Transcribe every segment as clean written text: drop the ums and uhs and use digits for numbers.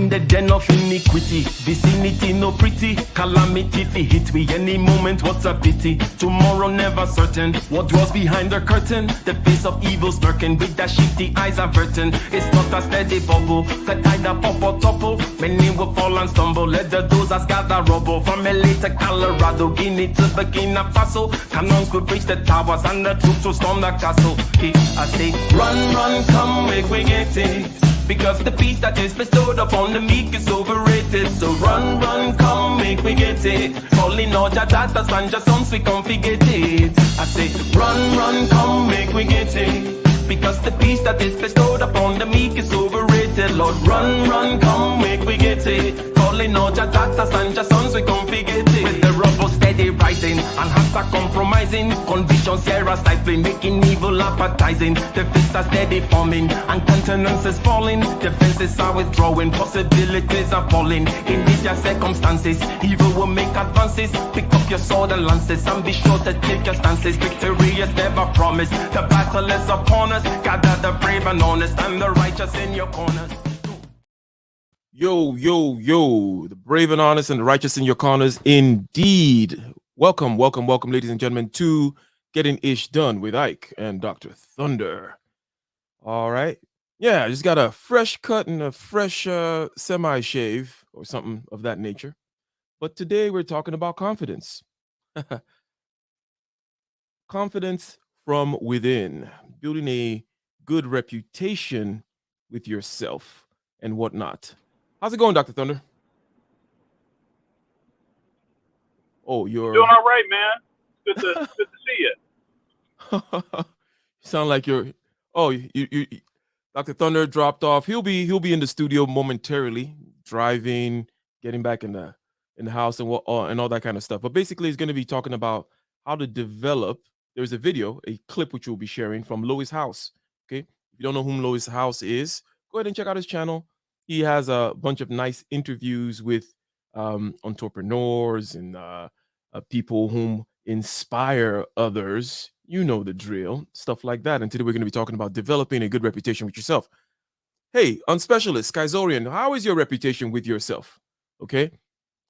in the den of iniquity. Vicinity no pretty, calamity fi hit we any moment. What's a pity? Tomorrow never certain. What draws behind the curtain? The face of evil smirking with that shifty eyes averting. It's not a steady bubble that either pop or topple. Many will fall and stumble. Let the dozers gather rubble. From LA to Colorado, Guinea to Burkina Faso. Cannons could breach the towers and the troops will storm the castle. Hey, I say, run, come, make we get it. Because the peace that is bestowed upon the meek is overrated. So run, come, make we get it. Calling all your daughters and your sons, we come forget it. I say, run, come, make we get it. Because the peace that is bestowed upon the meek is overrated. Lord, run, come, make we get it. Calling all your daughters and your sons, we come forget it. With the rubble steady rising, and hearts are compromising. Convictions here are stifling, making evil appetizing. The fists are steady forming, and countenance is falling. Defenses are withdrawing, possibilities are falling. In these your circumstances, evil will make advances. Pick up your sword and lances, and be sure to take your stances. Victory is never promised, the battle is upon us. Gather the brave and honest, and the righteous in your corners. Yo, the brave and honest and the righteous in your corners, indeed. Welcome, ladies and gentlemen, to Getting Ish Done with Ike and Dr. Thunder. All right. Yeah, I just got a fresh cut and a fresh semi-shave or something of that nature. But today we're talking about confidence. Confidence from within, building a good reputation with yourself and whatnot. How's it going, Dr. Thunder? Oh, you're doing all right, man. Good to see you. You sound like you're. Oh, you Dr. Thunder dropped off. He'll be in the studio momentarily, driving, getting back in the house and all that kind of stuff. But basically, he's going to be talking about how to develop. There's a video, a clip which we'll be sharing from Lois House. Okay, if you don't know whom Lois House is, go ahead and check out his channel. He has a bunch of nice interviews with entrepreneurs and people whom inspire others. You know the drill, stuff like that. And today we're going to be talking about developing a good reputation with yourself. Hey, Unspecialist, Skyzorian, how is your reputation with yourself? Okay.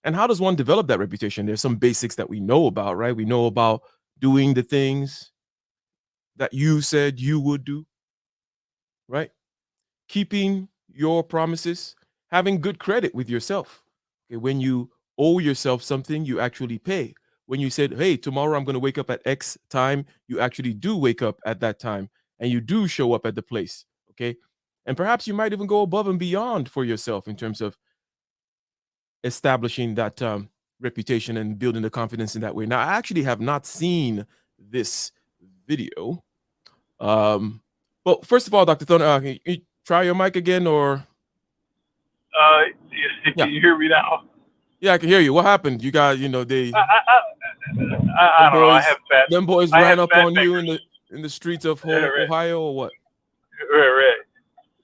And how does one develop that reputation? There's some basics that we know about, right? We know about doing the things that you said you would do, right? Keeping your promises, having good credit with yourself. Okay, when you owe yourself something, you actually pay. When you said, hey, tomorrow I'm going to wake up at X time, you actually do wake up at that time and you do show up at the place. Okay. And perhaps you might even go above and beyond for yourself in terms of establishing that reputation and building the confidence in that way. Now, I actually have not seen this video. Well, first of all, Dr. Thunder, can you try your mic again, or? Can you hear me now? Yeah, I can hear you. What happened? You guys, they. I don't know. I have fat. Them boys ran up on you in the streets of Ohio, or what? Right.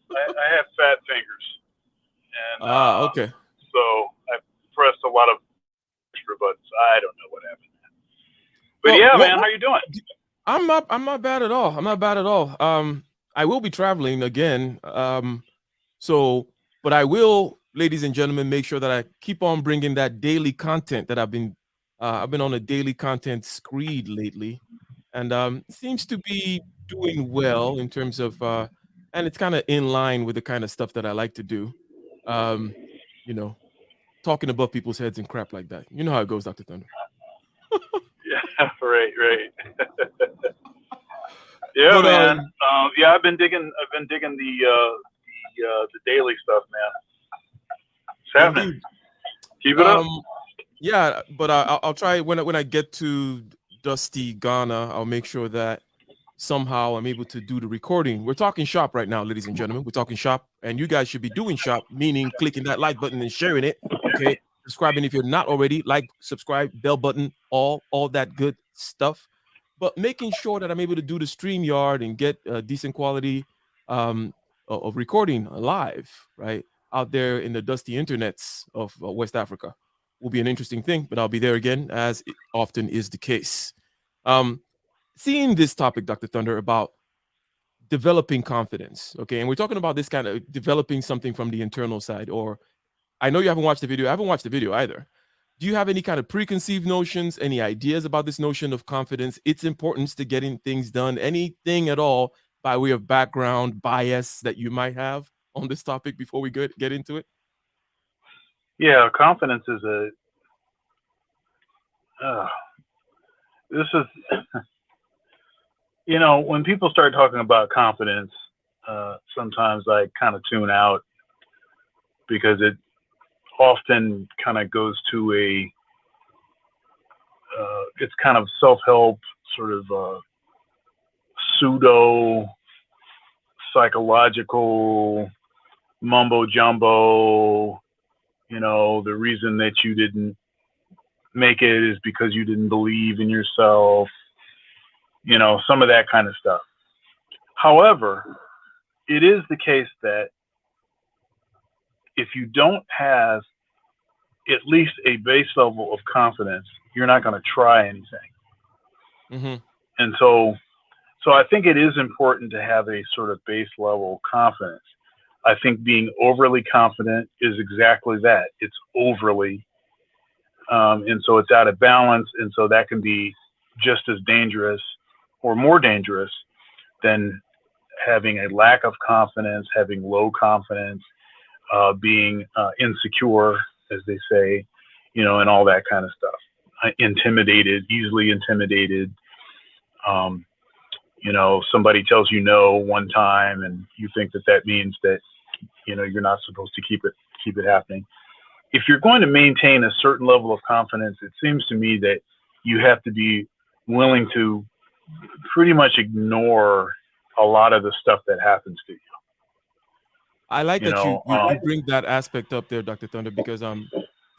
I have fat fingers. And okay. So I pressed a lot of extra buttons. I don't know what happened. But man, how you doing? I'm not bad at all. I'm not bad at all. I will be traveling again. But I will, ladies and gentlemen, make sure that I keep on bringing that daily content that I've been on a daily content screed lately, and seems to be doing well in terms of, and it's kind of in line with the kind of stuff that I like to do. Talking above people's heads and crap like that. You know how it goes, Dr. Thunder. Yeah, right. Yeah, but, man. I've been digging the daily stuff, man. It's happening. Keep it up. Yeah, but I'll try when I get to Dusty Ghana. I'll make sure that somehow I'm able to do the recording. We're talking shop right now, ladies and gentlemen. We're talking shop, and you guys should be doing shop, meaning clicking that like button and sharing it. Okay, subscribing if you're not already. Like, subscribe, bell button, all that good stuff. But making sure that I'm able to do the StreamYard and get a decent quality of recording live, right, out there in the dusty internets of West Africa will be an interesting thing, but I'll be there again, as it often is the case. Seeing this topic, Dr. Thunder, about developing confidence, okay, and we're talking about this kind of developing something from the internal side, or I know you haven't watched the video. I haven't watched the video either. Do you have any kind of preconceived notions, any ideas about this notion of confidence, its importance to getting things done, anything at all by way of background bias that you might have on this topic before we get into it? Yeah, confidence is this is, when people start talking about confidence, sometimes I kind of tune out because it often kind of goes to it's kind of self-help, sort of pseudo psychological mumbo jumbo. The reason that you didn't make it is because you didn't believe in yourself, some of that kind of stuff. However, it is the case that if you don't have at least a base level of confidence, you're not going to try anything. Mm-hmm. And so I think it is important to have a sort of base level confidence. I think being overly confident is exactly that. It's overly. And so it's out of balance. And so that can be just as dangerous or more dangerous than having a lack of confidence, having low confidence, being insecure, as they say, and all that kind of stuff. Intimidated, easily intimidated. Somebody tells you no one time and you think that means that, you're not supposed to keep it happening. If you're going to maintain a certain level of confidence, it seems to me that you have to be willing to pretty much ignore a lot of the stuff that happens to you. I like that you bring that aspect up there, Dr. Thunder, because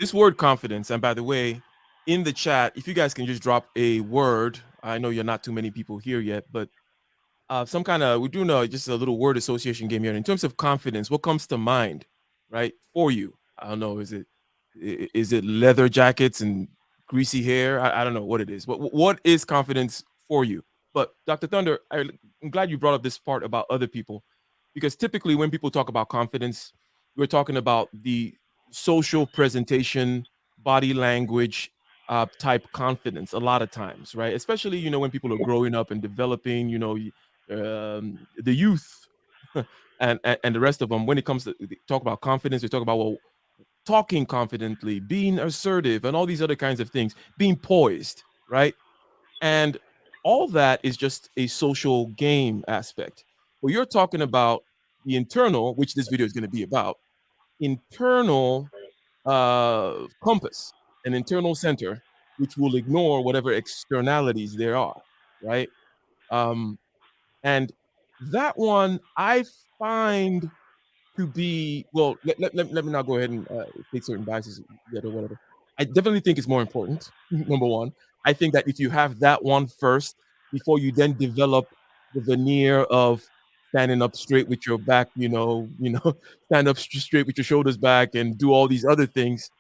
this word confidence, and by the way, in the chat, if you guys can just drop a word, I know you're not too many people here yet, but some kind of, we're doing just a little word association game here. In terms of confidence, what comes to mind, right, for you? I don't know, is it leather jackets and greasy hair? I don't know what it is, but what is confidence for you? But Dr. Thunder, I'm glad you brought up this part about other people, because typically when people talk about confidence, we're talking about the social presentation, body language type confidence a lot of times, right? Especially, when people are growing up and developing, the youth and the rest of them. When it comes to talk about confidence, we talk about, talking confidently, being assertive, and all these other kinds of things, being poised, right? And all that is just a social game aspect. Well, you're talking about the internal, which this video is going to be about, internal compass, an internal center, which will ignore whatever externalities there are, right? And that one I find to be, well, let me not go ahead and take certain biases yet or whatever. I definitely think it's more important. Number one, I think that if you have that one first before you then develop the veneer of standing up straight with your back, stand up straight with your shoulders back and do all these other things.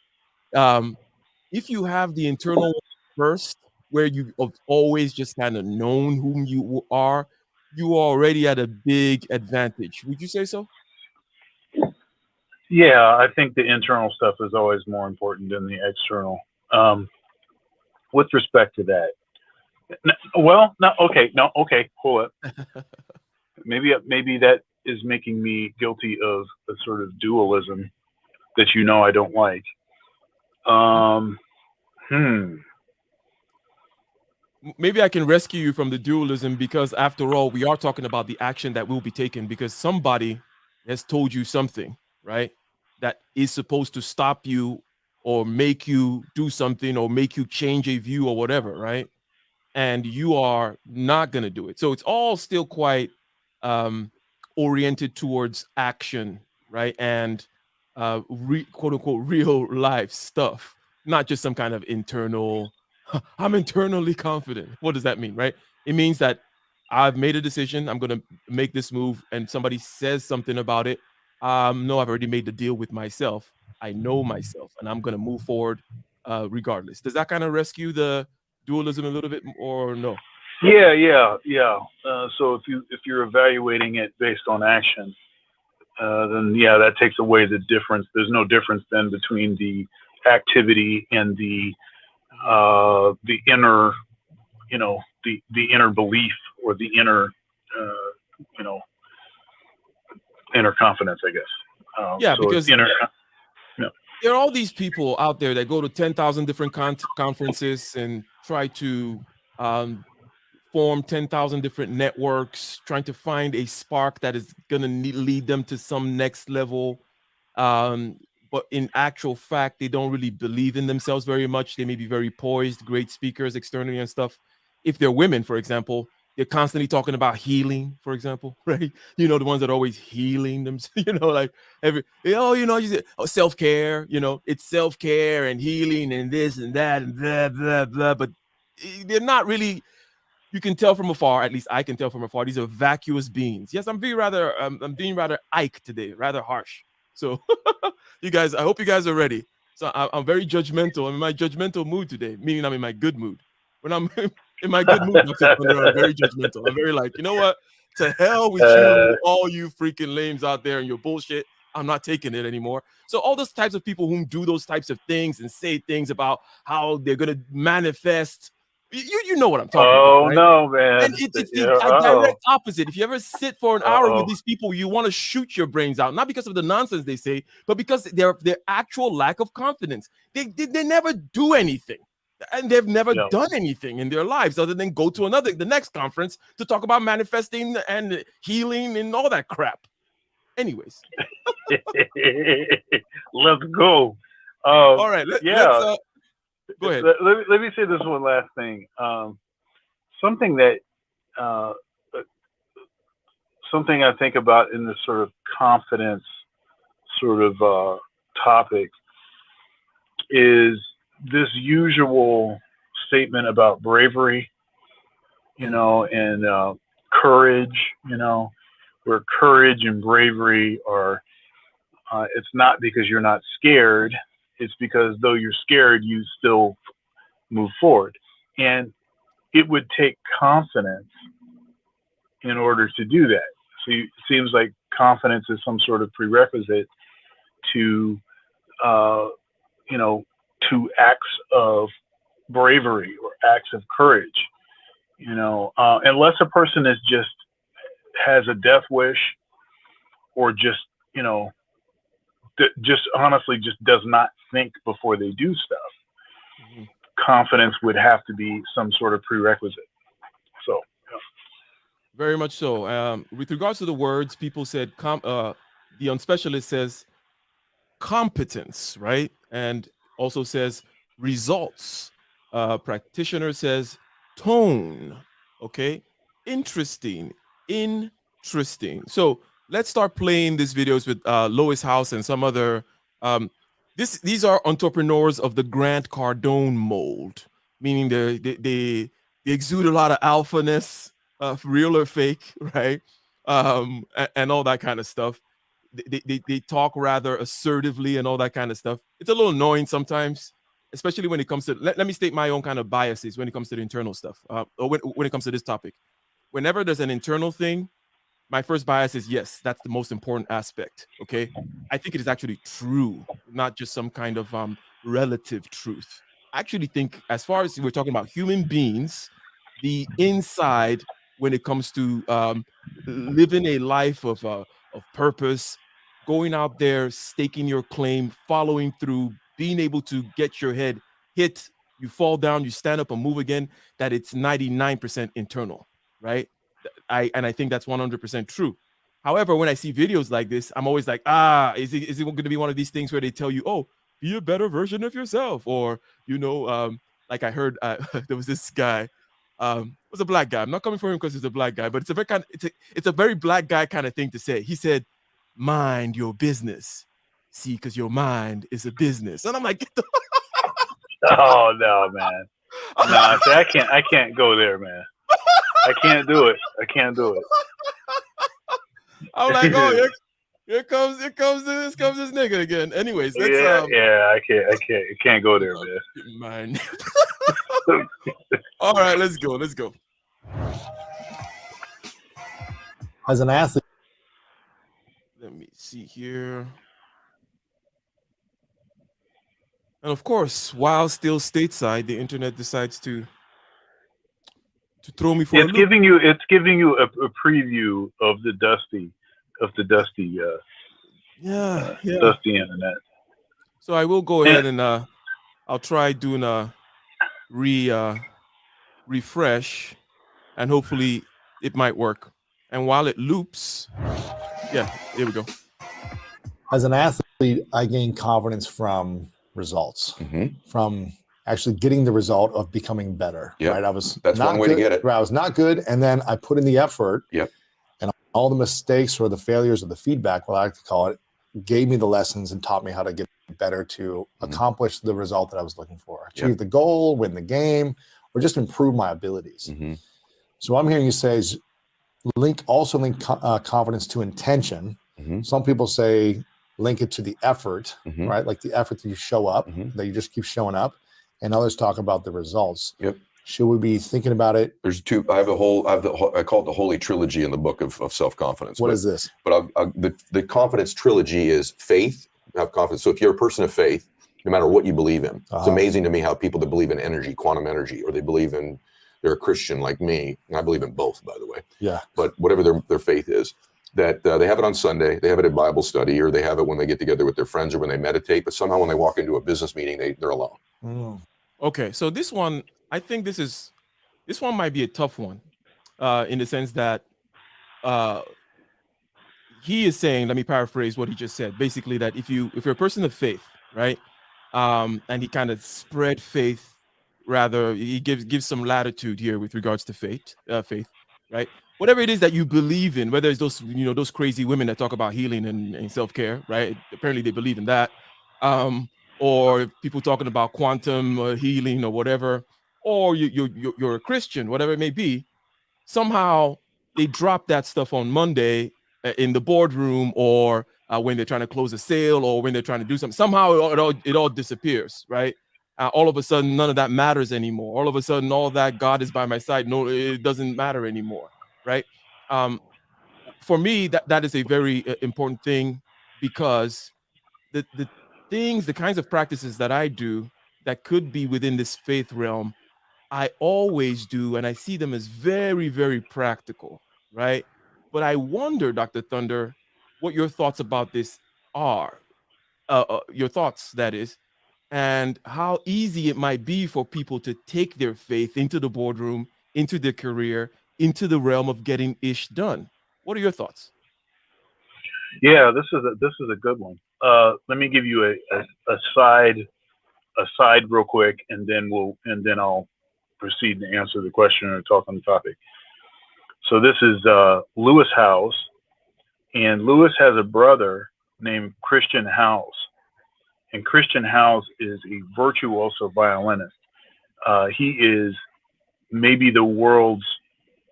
If you have the internal one first, where you've always just kind of known whom you are already at a big advantage. Would you say so? Yeah, I think the internal stuff is always more important than the external. With respect to that, hold it. Maybe that is making me guilty of a sort of dualism that I don't like. Maybe I can rescue you from the dualism, because after all, we are talking about the action that will be taken because somebody has told you something, right? That is supposed to stop you or make you do something or make you change a view or whatever, right? And you are not going to do it. So it's all still quite oriented towards action, right? And quote unquote real life stuff, not just some kind of internal, I'm internally confident. What does that mean, right? It means that I've made a decision. I'm going to make this move, and somebody says something about it. No, I've already made the deal with myself. I know myself, and I'm going to move forward regardless. Does that kind of rescue the dualism a little bit, or no? Yeah. So if you're evaluating it based on action, then yeah, that takes away the difference. There's no difference then between the activity and the inner, you know, the inner belief or the inner, you know, inner confidence, I guess. Yeah, so because inner, yeah. there are all these people out there that go to 10,000 different conferences and try to form 10,000 different networks, trying to find a spark that is going to lead them to some next level. But in actual fact, they don't really believe in themselves very much. They may be very poised, great speakers externally and stuff. If they're women, for example, they're constantly talking about healing, for example, right? You know, the ones that are always healing them, you know, like self-care, you know, it's self-care and healing and this and that and blah, blah, blah. But they're not really, you can tell from afar, at least I can tell from afar, these are vacuous beings. Yes, I'm being rather Ike today, rather harsh. So you guys, I hope you guys are ready. So I'm very judgmental. I'm in my judgmental mood today, meaning I'm in my good mood. When I'm in my good mood, I'm very judgmental. I'm very like, you know what? To hell with you, all you freaking lames out there and your bullshit. I'm not taking it anymore. So all those types of people who do those types of things and say things about how they're going to manifest, you know what I'm talking about, right? No, man. And it's the direct opposite. If you ever sit for an hour with these people, you want to shoot your brains out, not because of the nonsense they say, but because their actual lack of confidence. They never do anything. And they've never done anything in their lives other than go to the next conference to talk about manifesting and healing and all that crap. Anyways. Let's go. All right. Let's go ahead. Let me say this one last thing. Something that something I think about in this sort of confidence sort of topic is this usual statement about bravery, you know, and courage, you know, where courage and bravery are, it's not because you're not scared. It's because though you're scared, you still move forward. And it would take confidence in order to do that. So it seems like confidence is some sort of prerequisite to, you know, to acts of bravery or acts of courage, you know, unless a person is just has a death wish or just, you know, just honestly just does not think before they do stuff. Mm-hmm. Confidence would have to be some sort of prerequisite. So, yeah. Very much so. With regards to the words, people said, the unspecialist says competence, right? And also says results. Practitioner says tone. Okay. Interesting. So let's start playing these videos with Lois House and some other. These are entrepreneurs of the Grant Cardone mold, meaning they exude a lot of alphaness, real or fake, right? And all that kind of stuff. They talk rather assertively and all that kind of stuff. It's a little annoying sometimes, especially when it comes to. Let me state my own kind of biases when it comes to the internal stuff, or when it comes to this topic. Whenever there's an internal thing, my first bias is yes, that's the most important aspect. Okay, I think it is actually true, not just some kind of relative truth. I actually think, as far as we're talking about human beings, the inside, when it comes to living a life of purpose, going out there, staking your claim, following through, being able to get your head hit, you fall down, you stand up and move again, that it's 99% internal, right? I think that's 100% true. However, when I see videos like this, I'm always like, is it going to be one of these things where they tell you, oh, be a better version of yourself? Or, you know, like I heard there was this guy, it was a black guy. I'm not coming for him because he's a black guy, but it's a very black guy kind of thing to say. He said, mind your business. See, because your mind is a business. And I'm like, get the oh no, man. No, see, I can't go there, man. I can't do it. I'm like, oh, here comes this nigga again. Anyways, let's, I can't go there, man. All right, let's go. As an athlete, Let me see. see here. And of course, while still stateside, the internet decides to throw me for a It's loop. giving you a preview of the dusty dusty internet. So I will go ahead and I'll try doing a refresh, and hopefully it might work. And while it loops, yeah, here we go. As an athlete, I gain confidence from results, from actually getting the result of becoming better. Yep. Right? I was That's not one way good, to get it. Right? I was not good, and then I put in the effort. Yep. And all the mistakes or the failures or the feedback, what I like to call it, gave me the lessons and taught me how to get better to accomplish the result that I was looking for, achieve the goal, win the game, or just improve my abilities. So what I'm hearing you say is link confidence to intention. Some people say link it to the effort, right? Like the effort that you show up, that you just keep showing up, and others talk about the results. Yep. Should we be thinking about it? There's two. I call it the Holy Trilogy in the book of self-confidence. What is this? But the confidence trilogy is faith, have confidence. So if you're a person of faith, no matter what you believe in, it's amazing to me how people that believe in energy, quantum energy, or they believe in, they're a Christian like me, and I believe in both, by the way. Yeah. But whatever their faith is, that they have it on Sunday, they have it at Bible study, or they have it when they get together with their friends or when they meditate. But somehow when they walk into a business meeting, they're alone. Okay, so this one, I think this one might be a tough one, in the sense that he is saying, let me paraphrase what he just said, basically that if you're a person of faith, right, and he kind of spread faith, rather he gives some latitude here with regards to faith, right? Whatever it is that you believe in, whether it's those crazy women that talk about healing and self-care, right? Apparently they believe in that. Or people talking about quantum healing or whatever, or you're a Christian, whatever it may be. Somehow they drop that stuff on Monday in the boardroom, or when they're trying to close a sale, or when they're trying to do something. Somehow it all disappears, right? All of a sudden, none of that matters anymore. All of a sudden, all that God is by my side, no, it doesn't matter anymore, right? For me, that is a very important thing, because the kinds of practices that I do that could be within this faith realm, I always do, and I see them as very, very practical, right? But I wonder, Dr. Thunder, what your thoughts about this are, your thoughts, that is, and how easy it might be for people to take their faith into the boardroom, into their career, into the realm of getting ish done. What are your thoughts? Yeah, this is a good one. Let me give you a side real quick, and then I'll proceed to answer the question or talk on the topic. So this is Lewis Howes, and Lewis has a brother named Christian Howes, and Christian Howes is a virtuoso violinist. He is maybe the world's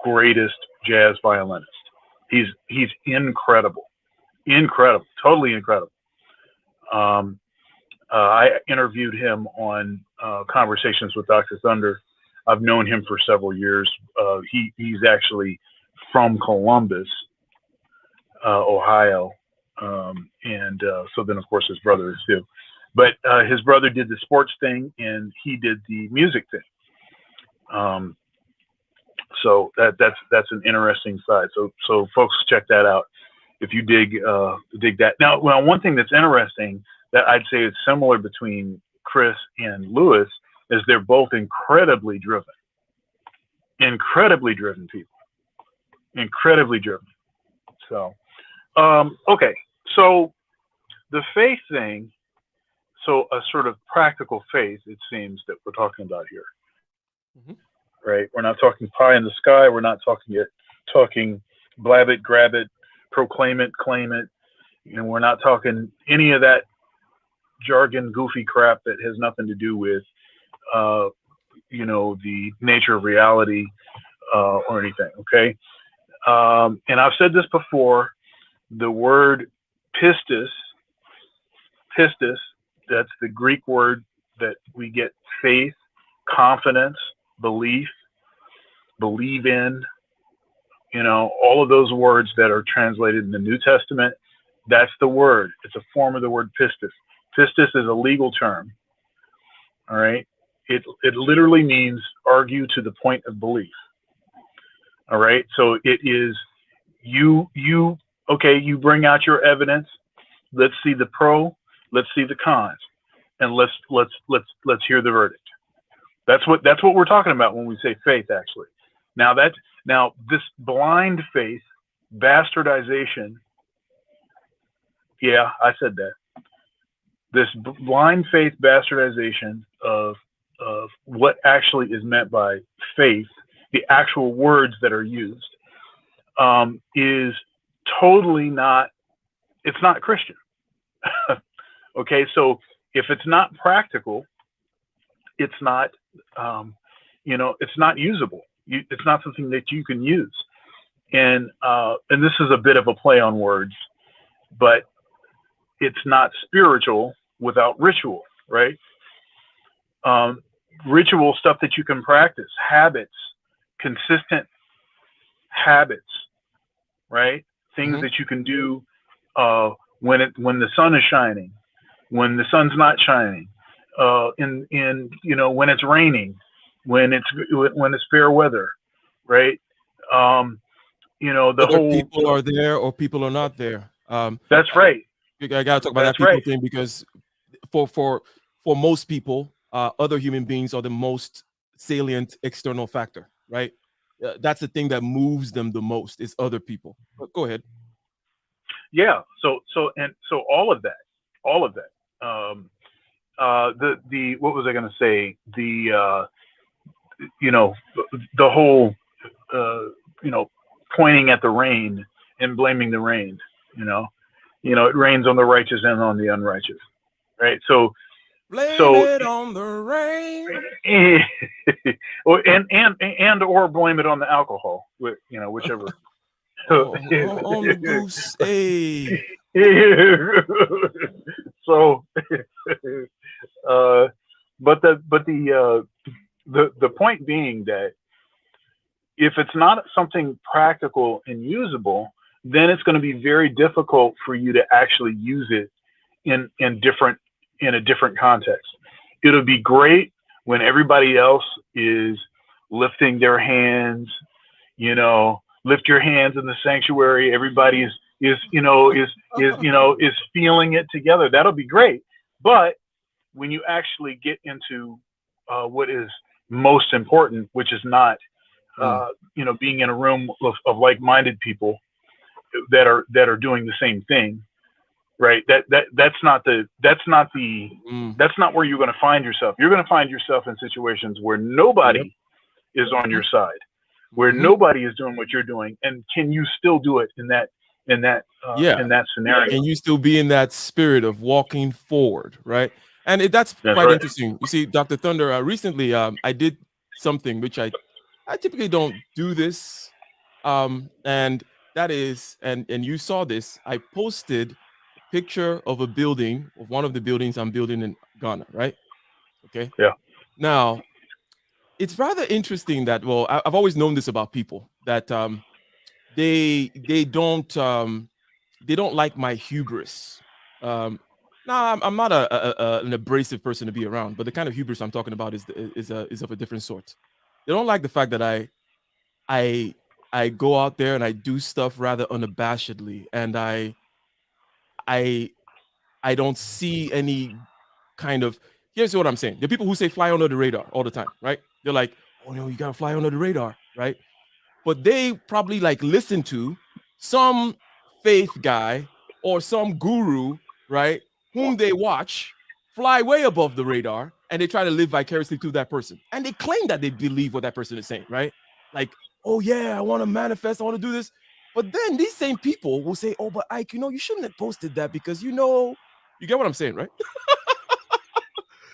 greatest jazz violinist. He's incredible, totally incredible. I interviewed him on Conversations with Dr. Thunder. I've known him for several years. He's actually from Columbus, Ohio. And so then, of course, his brother is too. But his brother did the sports thing, and he did the music thing. So that's an interesting side. So folks, check that out if you dig that. Now, one thing that's interesting that I'd say is similar between Chris and Lewis is they're both incredibly driven people, incredibly driven. So, okay. So the faith thing, so a sort of practical faith, it seems, that we're talking about here, right? We're not talking pie in the sky. We're not talking blab it, grab it, proclaim it, claim it. We're not talking any of that jargon, goofy crap that has nothing to do with, the nature of reality or anything, okay? And I've said this before, the word pistis, that's the Greek word that we get faith, confidence, belief, believe in, all of those words that are translated in the New Testament That's the word. It's a form of the word pistis. Pistis is a legal term. All right. It literally means argue to the point of belief. All right. So it is you bring out your evidence. Let's see the pro. Let's see the cons, and let's hear the verdict. That's what we're talking about when we say faith. Actually, now this blind faith bastardization. Yeah, I said that. This blind faith bastardization of what actually is meant by faith, the actual words that are used, is totally not. It's not Christian. Okay, so if it's not practical, it's not, it's not usable. It's not something that you can use. And this is a bit of a play on words, but it's not spiritual without ritual, right? Ritual stuff that you can practice, habits, consistent habits, right? Things that you can do when the sun is shining, when the sun's not shining, when it's raining, when it's fair weather, right? The Whether whole people are there or people are not there. That's right. I gotta talk about that people thing, because for most people, other human beings are the most salient external factor, right? That's the thing that moves them the most, is other people. But go ahead. Yeah. So all of that. What was I going to say? The whole pointing at the rain and blaming the rain. It rains on the righteous and on the unrighteous, right? So blame it on the rain, or blame it on the alcohol, whichever. on the goose. Hey. So, but the point being that if it's not something practical and usable, then it's going to be very difficult for you to actually use it in a different context. It'll be great when everybody else is lifting their hands, lift your hands in the sanctuary. Everybody is feeling it together. That'll be great. But when you actually get into what is most important, which is not, being in a room of like-minded people that are doing the same thing, right? That's not where you're going to find yourself. You're going to find yourself in situations where nobody is on your side, where nobody is doing what you're doing, and can you still do it in that scenario? Can you still be in that spirit of walking forward, right? And that's quite right. interesting. You see, Dr. Thunder, recently I did something which I typically don't do this, and that is, and you saw this, I posted a picture of one of the buildings I'm building in Ghana, right? Okay. Yeah. Now, it's rather interesting that, well, I've always known this about people, that they don't like my hubris. Now, I'm not an abrasive person to be around, but the kind of hubris I'm talking about is of a different sort. They don't like the fact that I go out there and I do stuff rather unabashedly, and I don't see any kind of. Here's what I'm saying. There are people who say fly under the radar all the time, right? They're like, oh no, you gotta fly under the radar, right? But they probably listen to some faith guy or some guru, right, whom they watch fly way above the radar, and they try to live vicariously through that person. And they claim that they believe what that person is saying, right? Like, oh yeah, I want to manifest, I want to do this. But then these same people will say, oh, but Ike, you shouldn't have posted that because you get what I'm saying, right?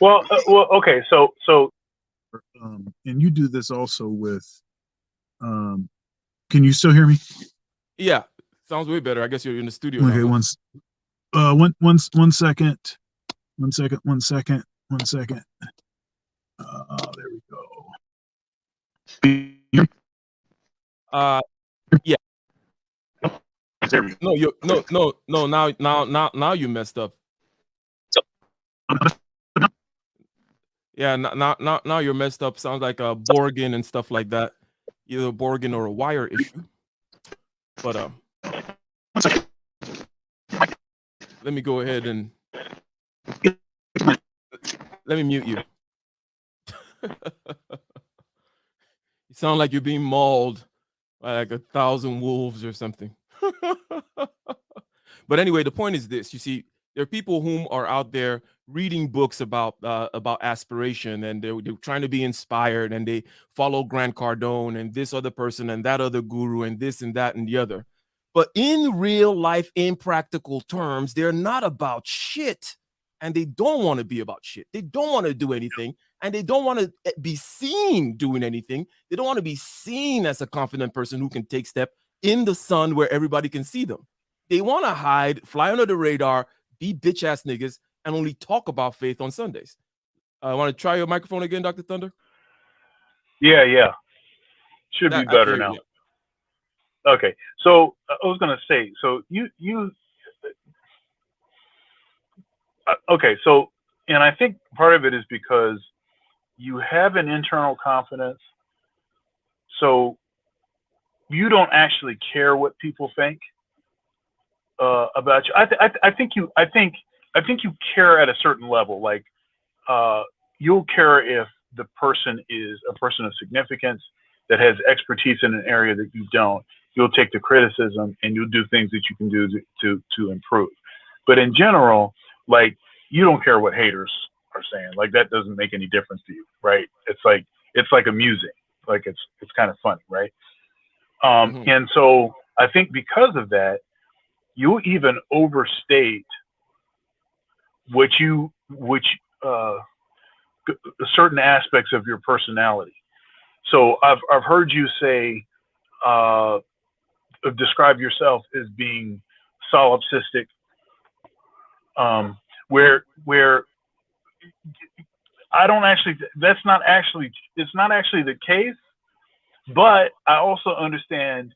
Well, okay. So, and you do this also with, can you still hear me? Yeah, sounds way better. I guess you're in the studio. Okay, now. one second. There we go. Yeah. No, you no. Now you messed up. Yeah, now you're messed up. Sounds like a Borgen and stuff like that. Either a Borgen or a wire issue. But let me go ahead and let me mute you. You sound like you're being mauled by like 1,000 wolves or something. But anyway, the point is this: you see, there are people whom are out there reading books about aspiration, and they're trying to be inspired, and they follow Grant Cardone and this other person and that other guru and this and that and the other. But in real life, in practical terms, they're not about shit, and they don't want to be about shit. They don't want to do anything, and they don't want to be seen doing anything. They don't want to be seen as a confident person who can take step in the sun where everybody can see them. They want to hide, fly under the radar, be bitch ass niggas, and only talk about faith on Sundays. I want to try your microphone again, Dr. Thunder. Yeah. Should be better now. Okay. So I was going to say, so okay. So, and I think part of it is because you have an internal confidence. So you don't actually care what people think about you. I think you care at a certain level. Like you'll care if the person is a person of significance that has expertise in an area that you don't. You'll take the criticism and you'll do things that you can do to improve. But in general, like you don't care what haters are saying. Like that doesn't make any difference to you, right? It's like amusing. Like it's kind of funny, right? And so I think because of that, you even overstate certain aspects of your personality. So I've heard you say, describe yourself as being solipsistic, where I don't actually, it's not actually the case, but I also understand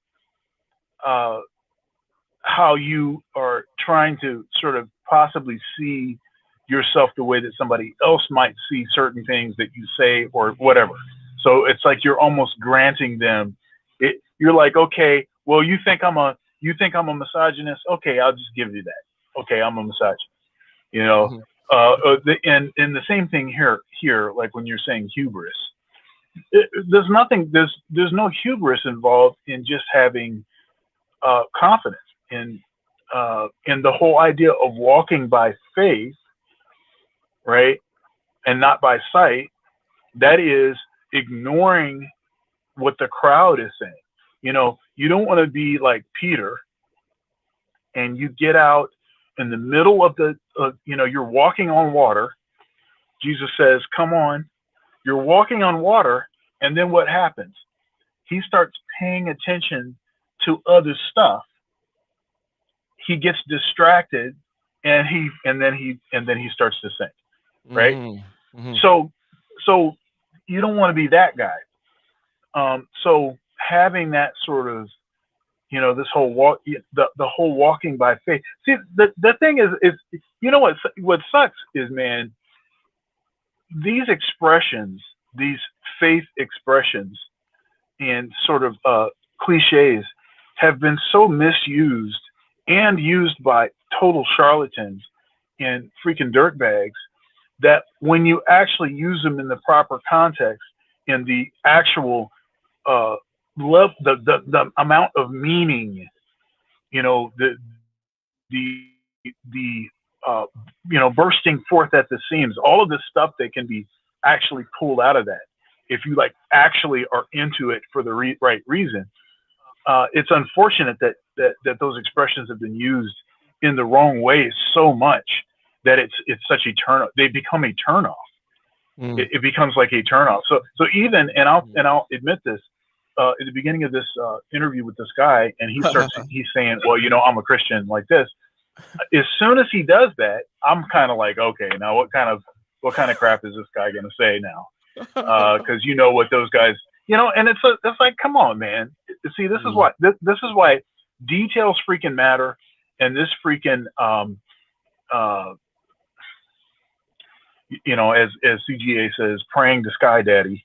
how you are trying to sort of possibly see yourself the way that somebody else might see certain things that you say or whatever. So it's like you're almost granting them. You're like, okay, well, you think I'm a misogynist? Okay, I'll just give you that. Okay, I'm a misogynist. You know, and the same thing here, like when you're saying hubris, there's no hubris involved in just having confidence in the whole idea of walking by faith, right, and not by sight. That is ignoring what the crowd is saying. You know, you don't want to be like Peter and you get out in the middle of you're walking on water. Jesus says, come on, you're walking on water. And then what happens? He starts paying attention to other stuff. He gets distracted and then he starts to sink. Right. Mm-hmm. So you don't want to be that guy. So having that sort of, this whole walk, the whole walking by faith. See, the thing is, what sucks is, man, these expressions, these faith expressions and sort of cliches have been so misused and used by total charlatans and freaking dirtbags that when you actually use them in the proper context, in the actual the amount of meaning, bursting forth at the seams, all of this stuff that can be actually pulled out of that, if you like actually are into it for the right reason. It's unfortunate that those expressions have been used in the wrong way so much that it's such a turn. They become a turnoff. It becomes like a turnoff. So even, and I'll admit this, at the beginning of this interview with this guy, and he's saying, well, I'm a Christian like this. As soon as he does that, I'm kind of like, okay, now what kind of crap is this guy going to say now? Because what those guys, and it's like, come on, man. See, this is why details freaking matter, and this freaking you know, as CGA says, praying to Sky Daddy.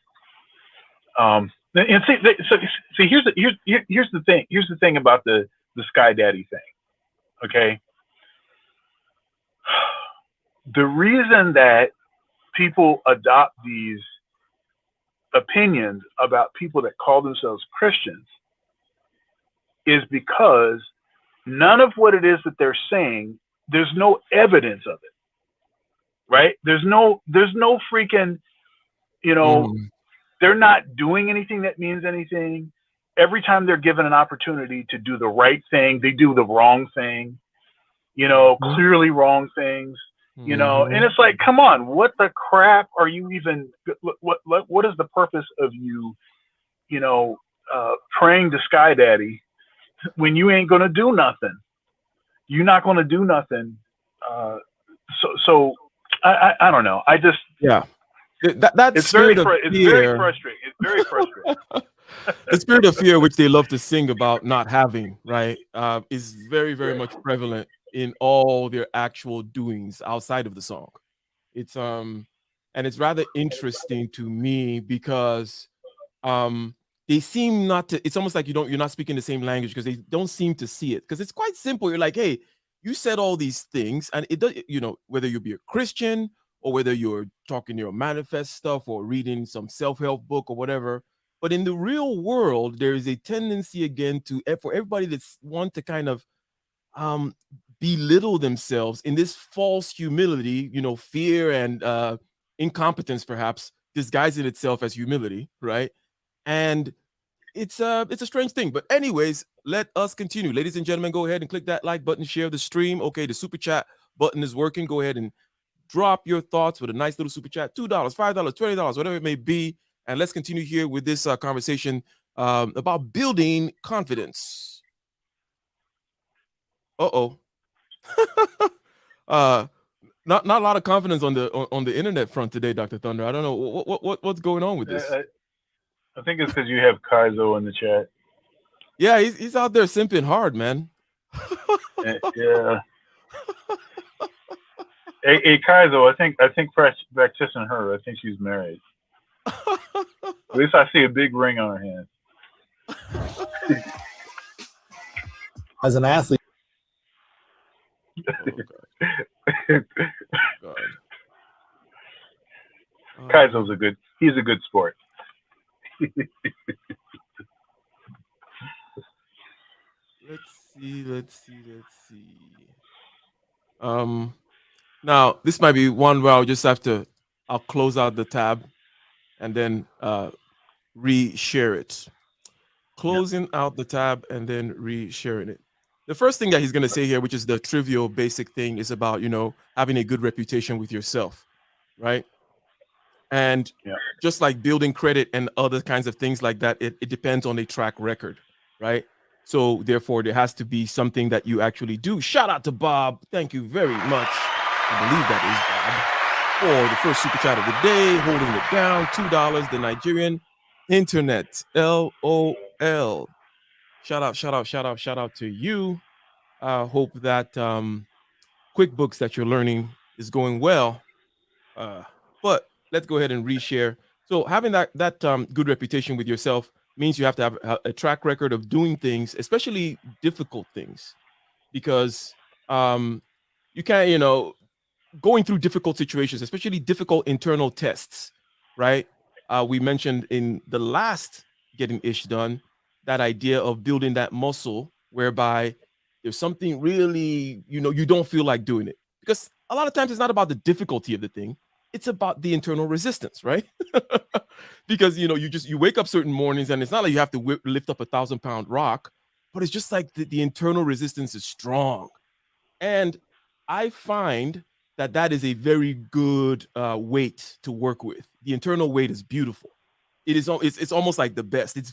And see, here's the thing. Here's the thing about the Sky Daddy thing. Okay, the reason that people adopt these opinions about people that call themselves Christians is because none of what it is that they're saying, there's no evidence of it, right? There's no freaking, you know, they're not doing anything that means anything. Every time they're given an opportunity to do the right thing, they do the wrong thing, you know, clearly wrong things, you know, and it's like, come on, what the crap are you even, what is the purpose of you, you know, praying to Sky Daddy when you ain't going to do nothing? You're not going to do nothing. So I don't know. I just, yeah. That's it's very frustrating. It's very frustrating. The spirit of fear, which they love to sing about not having, right, is very, very much prevalent in all their actual doings outside of the song. It's and it's rather interesting to me because they seem not to. It's almost like you're not speaking the same language because they don't seem to see it. Because it's quite simple. You're like, hey, you said all these things, and it does. You know, whether you be a Christian or whether you're talking your manifest stuff or reading some self-help book or whatever. But in the real world, there is a tendency again for everybody that's want to kind of belittle themselves in this false humility, you know, fear and incompetence, perhaps disguising itself as humility, right? And it's a strange thing. But anyways, let us continue. Ladies and gentlemen, go ahead and click that like button, share the stream. Okay, the super chat button is working. Go ahead and drop your thoughts with a nice little super chat, $2, $5, $20, whatever it may be. And let's continue here with this conversation about building confidence. Not a lot of confidence on the internet front today, Dr. Thunder. I don't know what's going on with this. I think it's because you have Kaizo in the chat. Yeah, he's out there simping hard, man. Yeah. Hey, Kaizo, I think practicing her. I think she's married. At least I see a big ring on her hand. As an athlete. God. Kaizo's he's a good sport. Let's see. Now this might be one where I'll close out the tab and then re-share it. Closing out the tab and then re-sharing it. The first thing that he's going to say here, which is the trivial basic thing, is about, you know, having a good reputation with yourself, right? And just like building credit and other kinds of things like that, it depends on a track record, right? So therefore, there has to be something that you actually do. Shout out to Bob. Thank you very much. I believe that is Bob for the first super chat of the day, holding it down. $2, the Nigerian internet. LOL. Shout out to you. Hope that QuickBooks that you're learning is going well. But let's go ahead and reshare. So having that good reputation with yourself means you have to have a track record of doing things, especially difficult things, because you can't, you know, going through difficult situations, especially difficult internal tests, right? We mentioned in the last Getting Ish Done, that idea of building that muscle whereby there's something really, you know, you don't feel like doing it. Because a lot of times it's not about the difficulty of the thing. It's about the internal resistance, right? Because, you know, you wake up certain mornings and it's not like you have to lift up 1,000-pound rock, but it's just like the internal resistance is strong. And I find that is a very good weight to work with. The internal weight is beautiful. It's almost like the best. It's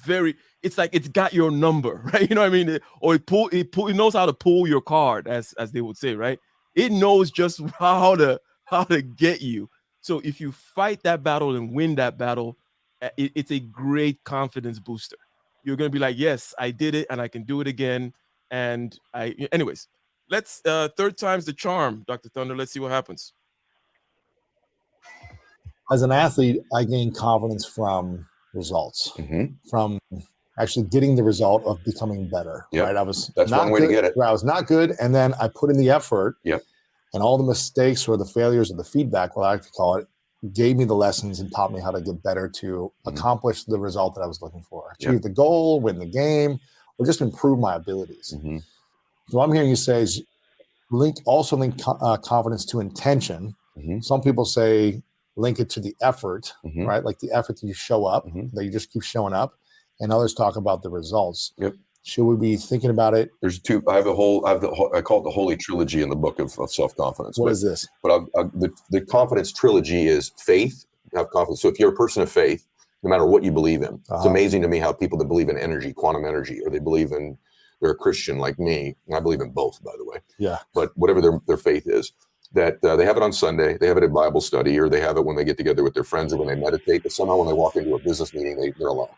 like it's got your number, right? You know what I mean? Or it knows how to pull your card, as they would say, right? It knows just how to get you. So if you fight that battle and win that battle, it's a great confidence booster. You're going to be like, yes, I did it and I can do it again. And anyways, let's third time's the charm, Dr. Thunder. Let's see what happens. As an athlete, I gain confidence from results, from actually getting the result of becoming better. Yep. Right? That's not one way good, to get it. Right? I was not good, and then I put in the effort. Yep. And all the mistakes or the failures or the feedback, what I like to call it, gave me the lessons and taught me how to get better to accomplish the result that I was looking for, achieve the goal, win the game, or just improve my abilities. So I'm hearing you say is link confidence to intention. Some people say link it to the effort, right? Like the effort that you show up, that you just keep showing up, and others talk about the results. Yep. Should we be thinking about it? There's two. I call it the Holy Trilogy in the book of self-confidence. What is this? But the confidence trilogy is faith, have confidence. So if you're a person of faith, no matter what you believe in, it's amazing to me how people that believe in energy, quantum energy, or they're a Christian like me, and I believe in both, by the way. Yeah. But whatever their faith is, that they have it on Sunday, they have it at Bible study, or they have it when they get together with their friends or when they meditate, but somehow when they walk into a business meeting, they're alone.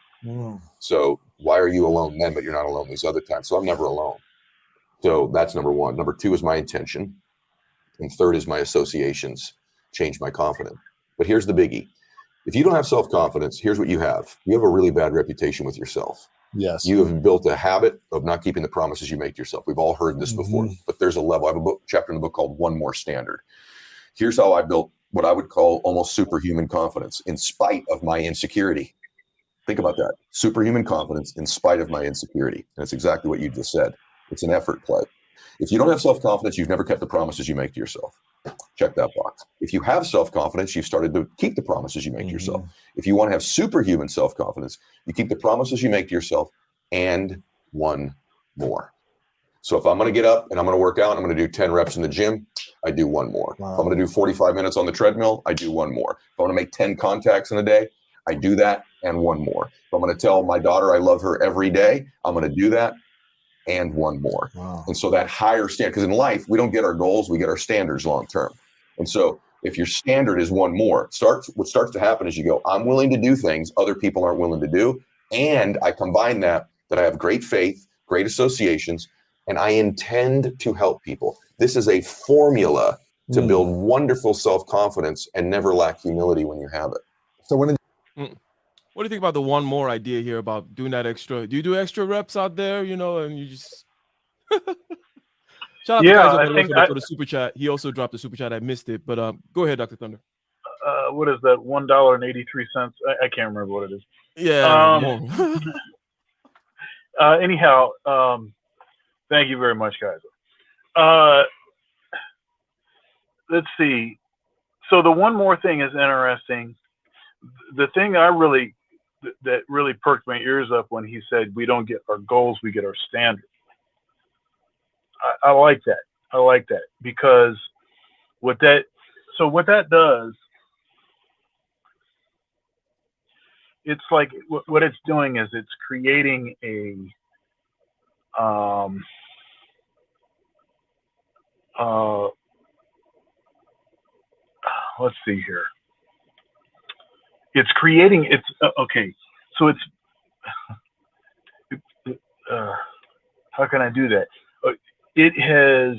So why are you alone then, but you're not alone these other times? So I'm never alone. So that's number one. Number two is my intention. And third is my associations change my confidence. But here's the biggie. If you don't have self-confidence, here's what you have. You have a really bad reputation with yourself. Yes. You have built a habit of not keeping the promises you make to yourself. We've all heard this before, but there's a level. I have a chapter in the book called One More Standard. Here's how I built what I would call almost superhuman confidence in spite of my insecurity. Think about that. Superhuman confidence in spite of my insecurity. And that's exactly what you just said. It's an effort play. If you don't have self-confidence, you've never kept the promises you make to yourself. Check that box. If you have self-confidence, you've started to keep the promises you make to yourself. If you want to have superhuman self-confidence, you keep the promises you make to yourself and one more. So if I'm going to get up and I'm going to work out, I'm going to do 10 reps in the gym, I do one more. Wow. If I'm going to do 45 minutes on the treadmill, I do one more. If I want to make 10 contacts in a day, I do that and one more. If I'm going to tell my daughter I love her every day, I'm going to do that and one more. Wow. And so that higher standard, because in life, we don't get our goals, we get our standards long term. And so if your standard is one more, what starts to happen is you go, I'm willing to do things other people aren't willing to do. And I combine that I have great faith, great associations, and I intend to help people. This is a formula to build wonderful self-confidence and never lack humility when you have it. So when what do you think about the one more idea here about doing that extra? Do you do extra reps out there, and you just shout out to guys for the super chat. He also dropped the super chat. I missed it, but go ahead, Dr. Thunder. What is that? $1.83. I can't remember what it is. Yeah. Anyhow, thank you very much, guys. Let's see. So the one more thing is interesting. The thing that really perked my ears up when he said, we don't get our goals, we get our standards. I like that. I like that because what that does, it's like what it's doing is it's creating a let's see here. It's creating okay. So it's how can I do that? It has.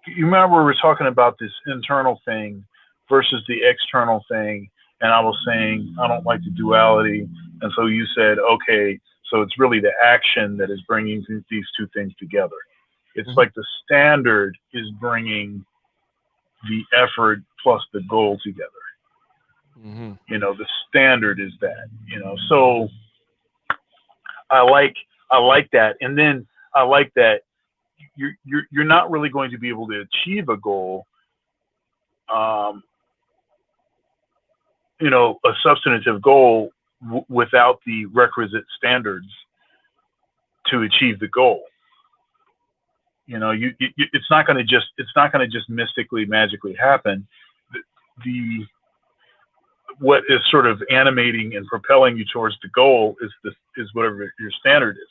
You remember we were talking about this internal thing versus the external thing. And I was saying, I don't like the duality. And so you said, okay, so it's really the action that is bringing these two things together. It's like the standard is bringing the effort plus the goal together. The standard is that, so I like that. And then I like that you're not really going to be able to achieve a goal, a substantive goal without the requisite standards to achieve the goal. It's not going to just mystically, magically happen. What is sort of animating and propelling you towards the goal is whatever your standard is.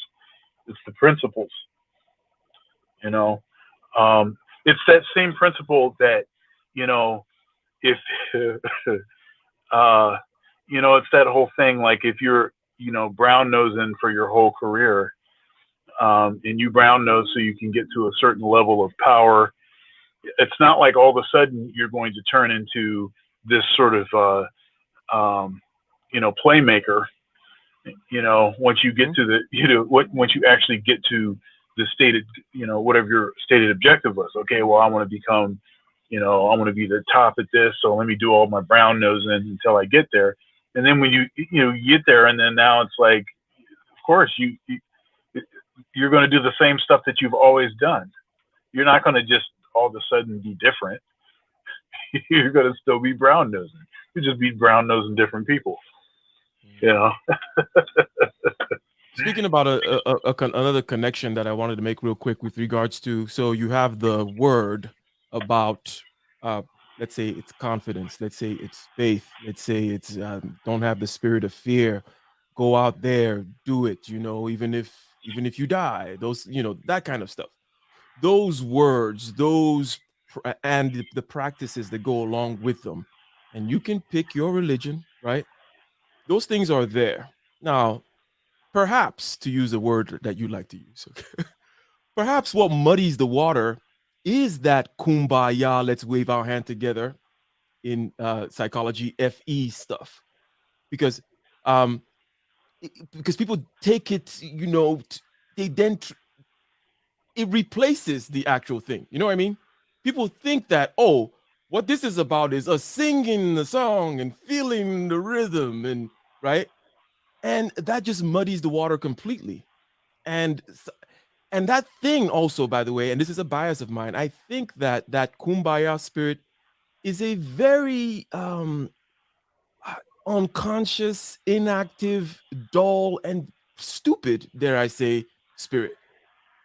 It's the principles. It's that same principle that, if it's that whole thing, like if you're, brown nosing for your whole career, and you brown nose so you can get to a certain level of power. It's not like all of a sudden you're going to turn into this sort of, playmaker. Once you get to the, once you actually get to the stated, whatever your stated objective was. Okay, well, I want to become, I want to be the top at this, so let me do all my brown nosing until I get there. And then when you get there, and then now it's like, of course you're going to do the same stuff that you've always done. You're not going to just all of a sudden be different. You're going to still be brown nosing. You just be brown nosing different people. Speaking about another connection that I wanted to make real quick with regards to, so you have the word about, let's say it's confidence, let's say it's faith, let's say it's don't have the spirit of fear, go out there, do it, even if you die, those, that kind of stuff. Those words, and the practices that go along with them, and you can pick your religion, right? Those things are there. Now, perhaps, to use a word that you like to use, okay? Perhaps what muddies the water is that kumbaya, let's wave our hand together in psychology, FE stuff. Because people take it, they then it replaces the actual thing. You know what I mean? People think that, oh, what this is about is us singing the song and feeling the rhythm, and right? And that just muddies the water completely. And that thing also, by the way, and this is a bias of mine, I think that kumbaya spirit is a very unconscious, inactive, dull, and stupid, dare I say, spirit.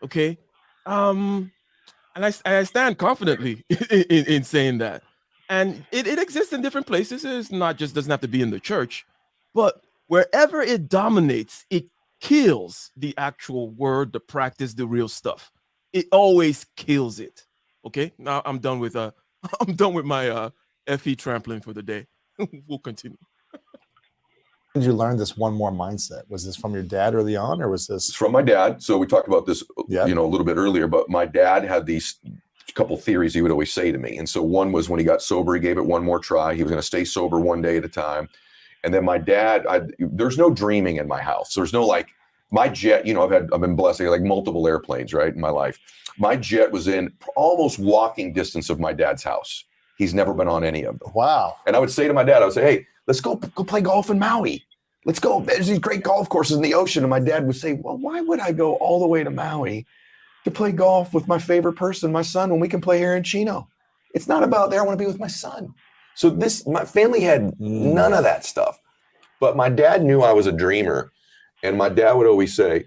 Okay? And I stand confidently in saying that. And it exists in different places. It's not just, doesn't have to be in the church, but wherever it dominates, it kills the actual word, the practice, the real stuff. It always kills it. Okay, now I'm done with my FE trampling for the day. We'll continue. Did you learn this one more mindset? Was this from your dad early on, or was this It's from my dad? So we talked about this, Yeah. a little bit earlier, but my dad had these couple theories he would always say to me. And so one was when he got sober, he gave it one more try. He was going to stay sober one day at a time. And then my dad, there's no dreaming in my house. There's no like my jet, I've been blessed. I got like multiple airplanes, right, in my life. My jet was in almost walking distance of my dad's house. He's never been on any of them. Wow? And I would say to my dad, I would say, hey, let's go play golf in Maui. Let's go. There's these great golf courses in the ocean. And my dad would say, well, why would I go all the way to Maui to play golf with my favorite person, my son, when we can play here in Chino? It's not about there. I want to be with my son. So my family had none of that stuff. But my dad knew I was a dreamer. And my dad would always say,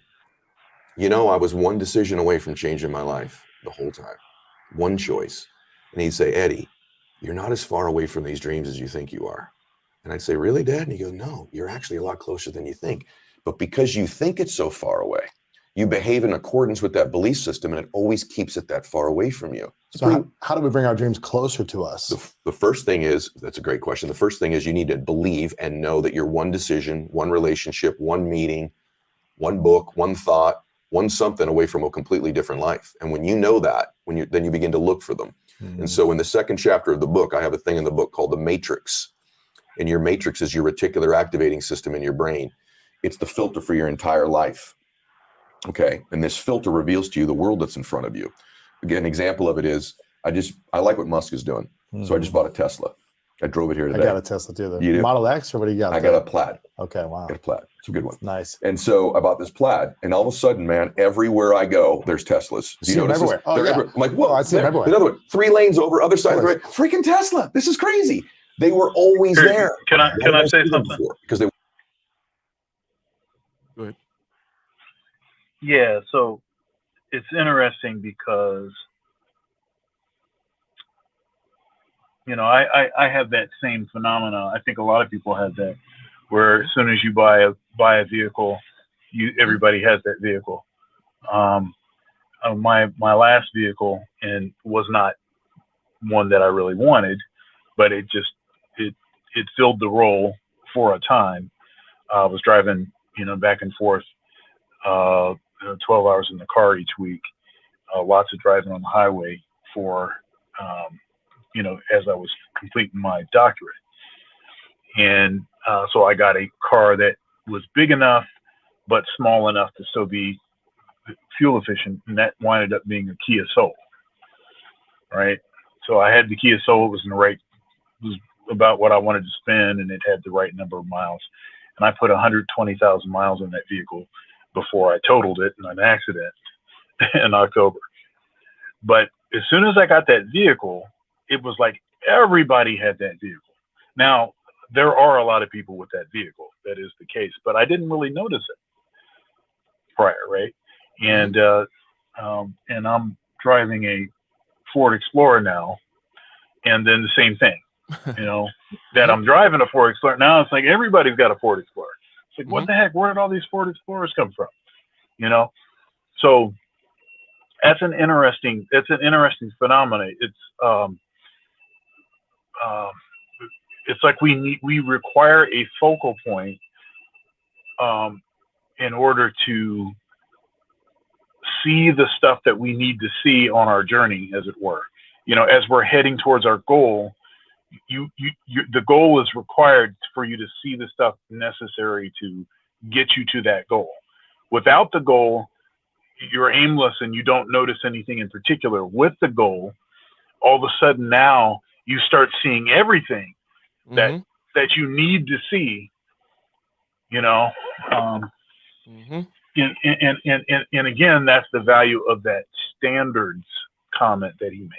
I was one decision away from changing my life the whole time. One choice. And he'd say, Eddie, you're not as far away from these dreams as you think you are. And I'd say, really, Dad? And he goes, no, you're actually a lot closer than you think. But because you think it's so far away, you behave in accordance with that belief system, and it always keeps it that far away from you. So how do we bring our dreams closer to us? The first thing is, that's a great question. The first thing is you need to believe and know that you're one decision, one relationship, one meeting, one book, one thought, one something away from a completely different life. And when you know that, then you begin to look for them. And so in the second chapter of the book, I have a thing in the book called the matrix. And your matrix is your reticular activating system in your brain. It's the filter for your entire life. Okay. And this filter reveals to you the world that's in front of you. Again, an example of it is, I like what Musk is doing. So I just bought a Tesla. I drove it here today. I got a Tesla too. You do? Model X, or what do you got? I got a Plaid. Okay, wow. I got a Plaid. It's a good one. Nice. And so I bought this Plaid, and all of a sudden, man, everywhere I go, there's Teslas. See them everywhere. Oh, They're yeah. everywhere. I'm like, whoa, I see them everywhere. Another one, 3 lanes over, other side of the road. Freaking Tesla. This is crazy. They were always there. Can I say something? Because they Go ahead. Yeah, so it's interesting because I have that same phenomena. I think a lot of people have that, where as soon as you buy a vehicle, everybody has that vehicle. My last vehicle was not one that I really wanted, but it filled the role for a time. I was driving, back and forth 12 hours in the car each week, lots of driving on the highway for, as I was completing my doctorate. And so I got a car that was big enough, but small enough to still be fuel efficient. And that winded up being a Kia Soul, right? So I had the Kia Soul. It was about what I wanted to spend, and it had the right number of miles. And I put 120,000 miles on that vehicle before I totaled it in an accident in October. But as soon as I got that vehicle, it was like everybody had that vehicle. Now, there are a lot of people with that vehicle. That is the case, but I didn't really notice it prior, right? And I'm driving a Ford Explorer now, and then the same thing, that I'm driving a Ford Explorer now. It's like everybody's got a Ford Explorer. It's like, what the heck? Where did all these Ford Explorers come from? So that's an interesting phenomenon. It's like we require a focal point in order to see the stuff that we need to see on our journey, as it were. As we're heading towards our goal, the goal is required for you to see the stuff necessary to get you to that goal. Without the goal, you're aimless and you don't notice anything in particular. With the goal, all of a sudden now you start seeing everything that you need to see, And again, that's the value of that standards comment that he made.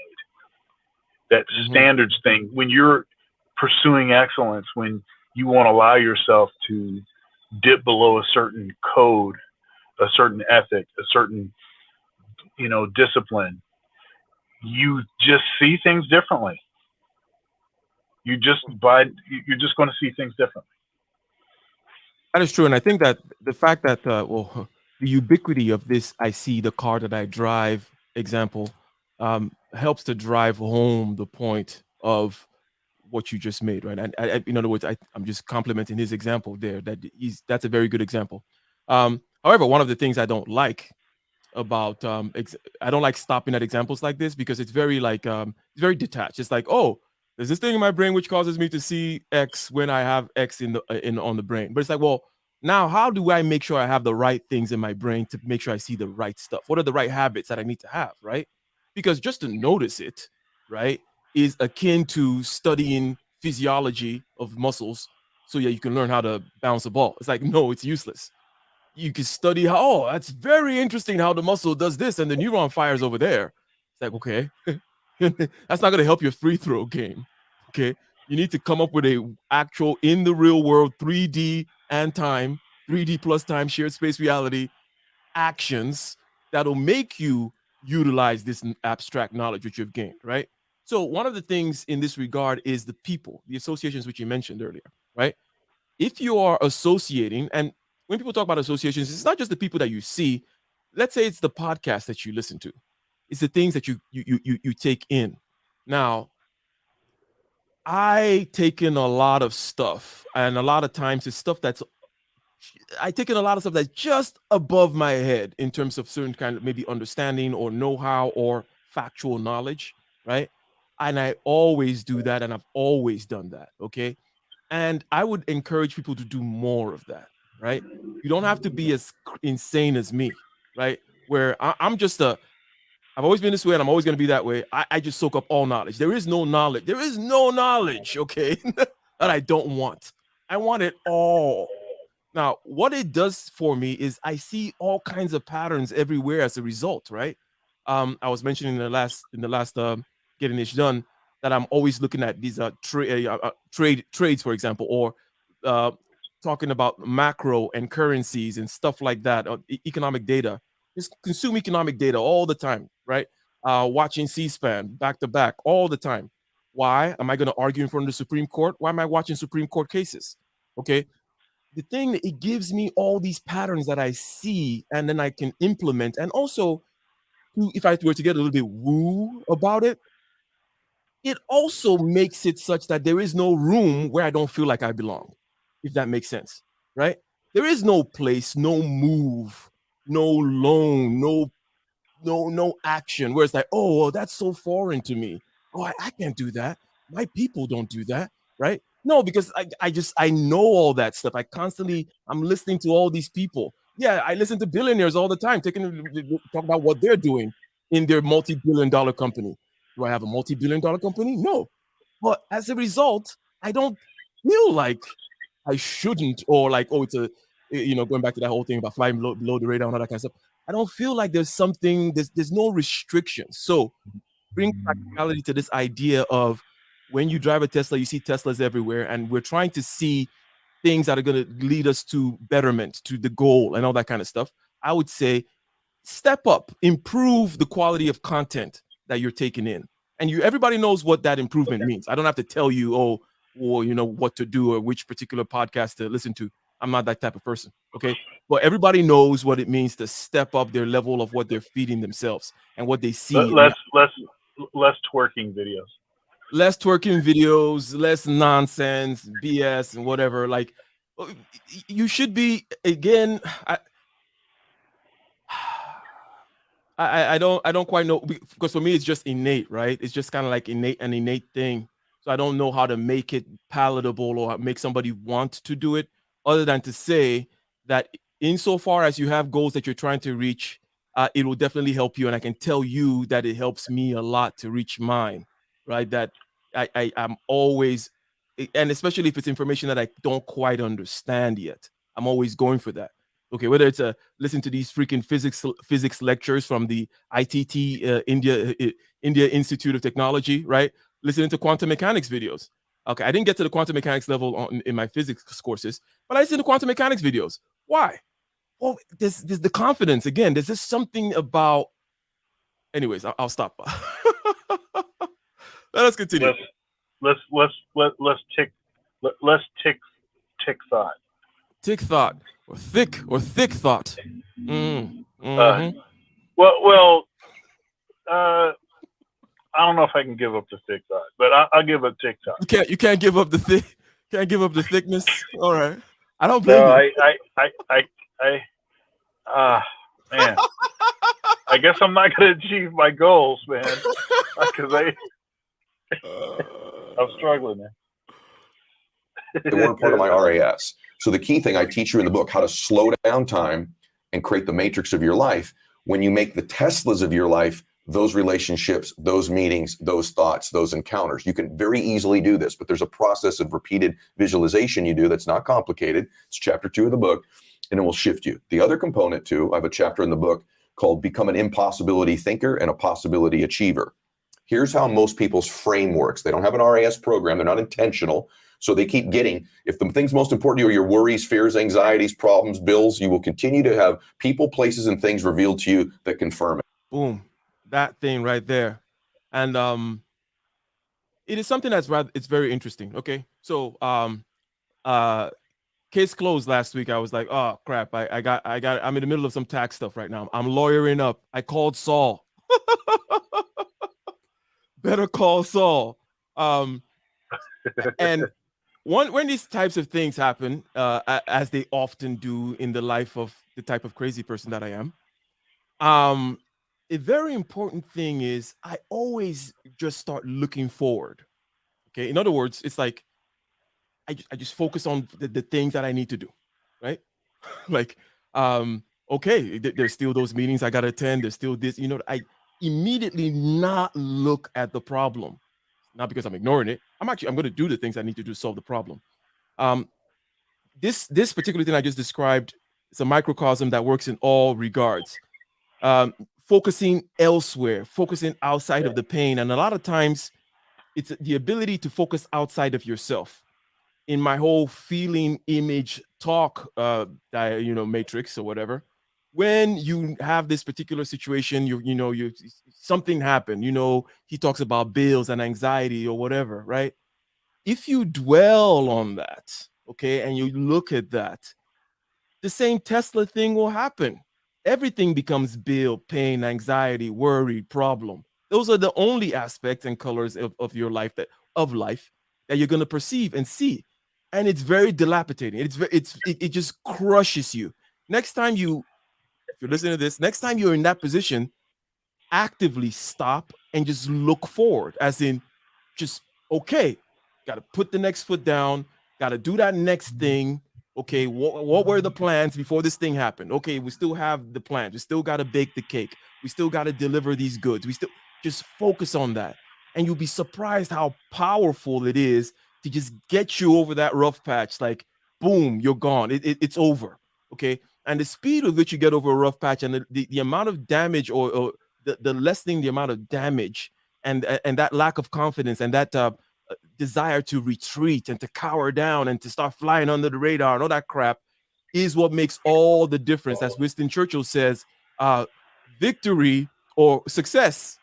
That standards thing, when you're pursuing excellence, when you won't allow yourself to dip below a certain code, a certain ethic, a certain, discipline, you just see things differently. You're just going to see things differently. That is true. And I think that the fact that, the ubiquity of this, I see the car that I drive example, helps to drive home the point of what you just made, right? And in other words, I'm just complimenting his example there. That's a very good example. However, one of the things I don't like about I don't like stopping at examples like this, because it's very it's very detached. It's like, oh, there's this thing in my brain which causes me to see X when I have X on the brain. But it's like, well, now how do I make sure I have the right things in my brain to make sure I see the right stuff? What are the right habits that I need to have, right? Because just to notice it, right, is akin to studying physiology of muscles so you can learn how to bounce a ball. It's like, no, it's useless. You can study that's very interesting how the muscle does this and the neuron fires over there. It's like, okay, that's not going to help your free throw game. Okay. You need to come up with a actual in the real world 3D and time, 3D plus time, shared space reality actions that'll make you utilize this abstract knowledge which you've gained, right? So one of the things in this regard is the people, the associations which you mentioned earlier, right? If you are associating, and when people talk about associations, it's not just the people that you see. Let's say it's the podcast that you listen to. It's the things that you take in. Now, I take in a lot of stuff, and a lot of times it's stuff I take in a lot of stuff that's just above my head in terms of certain kind of maybe understanding or know-how or factual knowledge, right? And I always do that, and I've always done that, okay? And I would encourage people to do more of that, right? You don't have to be as insane as me, right? Where I'm just I've always been this way, and I'm always going to be that way. I just soak up all knowledge. There is no knowledge. There is no knowledge, okay, that I don't want. I want it all. Now, what it does for me is I see all kinds of patterns everywhere as a result, right? I was mentioning in the last Getting This Done that I'm always looking at these trades, for example, or talking about macro and currencies and stuff like that, economic data. Just consume economic data all the time, right? Watching C-SPAN back to back all the time. Why? Am I going to argue in front of the Supreme Court? Why am I watching Supreme Court cases? Okay. The thing that it gives me all these patterns that I see, and then I can implement. And also, if I were to get a little bit woo about it, it also makes it such that there is no room where I don't feel like I belong, if that makes sense, right? There is no place, no move no loan, no action, where it's like, oh, well, that's so foreign to me. Oh, I can't do that. My people don't do that, right? No, because I know all that stuff. I'm listening to all these people. Yeah, I listen to billionaires all the time, talk about what they're doing in their multi-billion-dollar company. Do I have a multi-billion-dollar company? No. But as a result, I don't feel like I shouldn't, or like, oh, it's going back to that whole thing about flying below the radar and all that kind of stuff. I don't feel like there's no restrictions. So bring practicality to this idea of when you drive a Tesla, you see Teslas everywhere, and we're trying to see things that are going to lead us to betterment, to the goal, and all that kind of stuff. I would say step up, improve the quality of content that you're taking in. And everybody knows what that improvement means. I don't have to tell you, or what to do or which particular podcast to listen to. I'm not that type of person. Okay. But everybody knows what it means to step up their level of what they're feeding themselves and what they see. Less twerking videos. Less twerking videos, less nonsense, BS, and whatever. Like, you should be, again, I don't quite know, because for me it's just innate, right? It's just kind of like an innate thing. So I don't know how to make it palatable or make somebody want to do it, other than to say that insofar as you have goals that you're trying to reach, it will definitely help you. And I can tell you that it helps me a lot to reach mine, right? That I'm always, and especially if it's information that I don't quite understand yet, I'm always going for that. Okay, whether it's listen to these freaking physics lectures from the ITT India Institute of Technology, right? Listening to quantum mechanics videos. Okay, I didn't get to the quantum mechanics level in my physics courses, but I listen to quantum mechanics videos. Why? Well, there's the confidence. Again, there's just something about. Anyways, I'll stop. Let us continue. Let's tick thought. Tick thought, or thick thought. Well, I don't know if I can give up the thick thought, but I'll give up tick thought. You can't give up the thick. Can't give up the thickness. All right, I don't blame you. Man, I guess I'm not going to achieve my goals, man, because I'm struggling, man. They weren't part of my RAS. So the key thing I teach you in the book, how to slow down time and create the matrix of your life. When you make the Teslas of your life, those relationships, those meetings, those thoughts, those encounters, you can very easily do this, but there's a process of repeated visualization you do that's not complicated. It's chapter 2 of the book, and it will shift you. The other component too, I have a chapter in the book called Become an Impossibility Thinker and a Possibility Achiever. Here's how most people's frame works. They don't have an RAS program. They're not intentional. So they keep getting, if the things most important to you are your worries, fears, anxieties, problems, bills, you will continue to have people, places, and things revealed to you that confirm it. Boom. That thing right there. And it is something it's very interesting. Okay. So case closed last week. I was like, oh crap. I'm in the middle of some tax stuff right now. I'm lawyering up. I called Saul. Better call Saul. And when these types of things happen, as they often do in the life of the type of crazy person that I am, a very important thing is I always just start looking forward. Okay. In other words, it's like I just focus on the things that I need to do, right? Like, okay, there's still those meetings I gotta attend. There's still this, I immediately not look at the problem. Not because I'm ignoring it. I'm going to do the things I need to do to solve the problem. This particular thing I just described is a microcosm that works in all regards. Focusing elsewhere, focusing outside of the pain. And a lot of times it's the ability to focus outside of yourself. In my whole feeling, image, talk, matrix or whatever, when you have this particular situation, something happened, he talks about bills and anxiety or whatever, right? If you dwell on that, okay, and you look at that, the same Tesla thing will happen. Everything becomes bill, pain, anxiety, worry, problem. Those are the only aspects and colors of your life that you're going to perceive and see. And it's very dilapidating. It just crushes you. Next time if you're listening to this, next time you're in that position, actively stop and just look forward, as in just, okay, got to put the next foot down, got to do that next thing. Okay, what were the plans before this thing happened? Okay, we still have the plans. We still got to bake the cake. We still got to deliver these goods. We still just focus on that. And you'll be surprised how powerful it is to just get you over that rough patch. Like, boom, you're gone. It's over. Okay. And the speed with which you get over a rough patch and the amount of damage or the lessening the amount of damage and that lack of confidence and that desire to retreat and to cower down and to start flying under the radar and all that crap is what makes all the difference. As Winston Churchill says, victory or success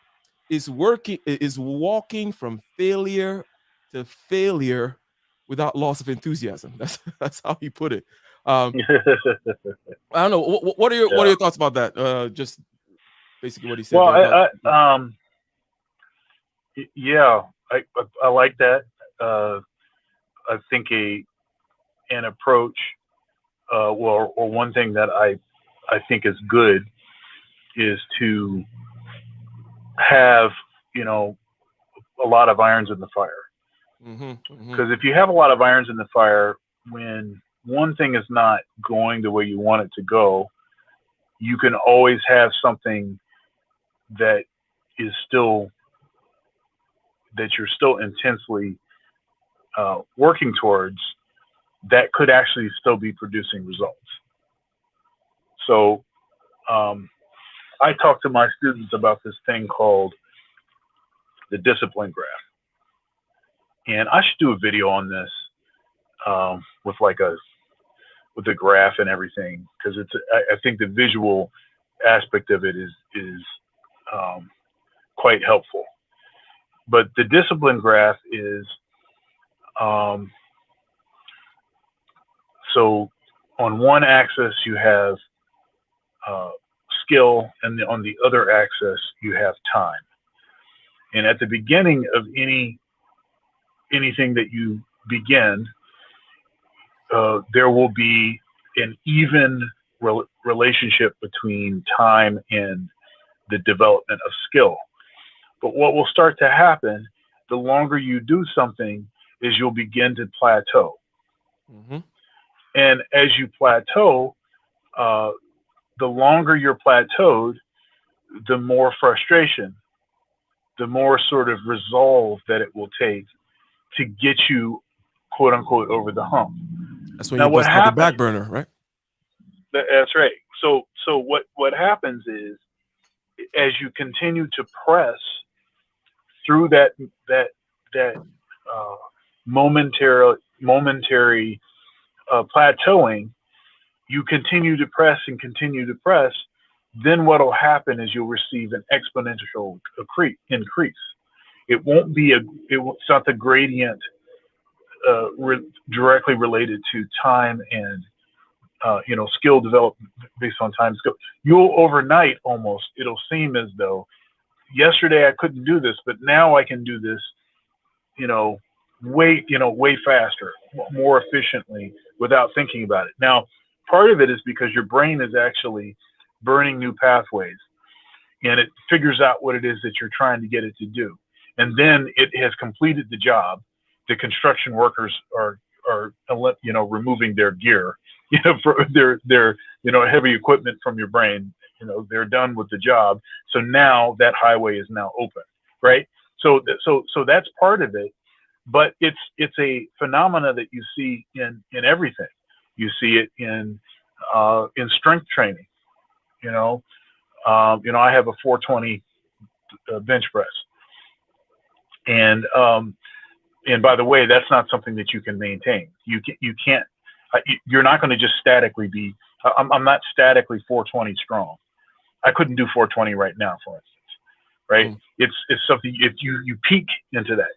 is walking from failure to failure without loss of enthusiasm. That's how he put it. I don't know. What are your thoughts about that? Just basically what he said. Well, I like that. I think an approach, or one thing that I think is good is to have, a lot of irons in the fire. Because if you have a lot of irons in the fire, when one thing is not going the way you want it to go, you can always have something that is still, that you're still intensely working towards, that could actually still be producing results. So I talk to my students about this thing called the discipline graph. And I should do a video on this with a graph and everything, because I think the visual aspect of it is quite helpful. But the discipline graph is, so on one axis you have skill, and on the other axis you have time. And at the beginning of anything that you begin, there will be an even relationship between time and the development of skill. But what will start to happen, the longer you do something, is you'll begin to plateau. And as you plateau, the longer you're plateaued, the more frustration, the more sort of resolve that it will take to get you, quote unquote, over the hump. That's when you bust out the back burner, right? That's right. So what happens is, as you continue to press through that momentary plateauing, you continue to press and continue to press. Then what will happen is you'll receive an exponential increase. It won't be it's not the gradient directly related to time and skill development based on time skill. You'll overnight almost, it'll seem as though yesterday I couldn't do this, but now I can do this, way faster, more efficiently without thinking about it. Now, part of it is because your brain is actually burning new pathways, and it figures out what it is that you're trying to get it to do. And then it has completed the job. The construction workers are removing their gear, for their heavy equipment from your brain. They're done with the job. So now that highway is now open, right? So that's part of it. But it's a phenomena that you see in everything. You see it in strength training. I have a 420 bench press, and by the way, that's not something that you can maintain. You can't. You're not going to just statically be. I'm not statically 420 strong. I couldn't do 420 right now, for instance. Right? It's something. If you peak into that,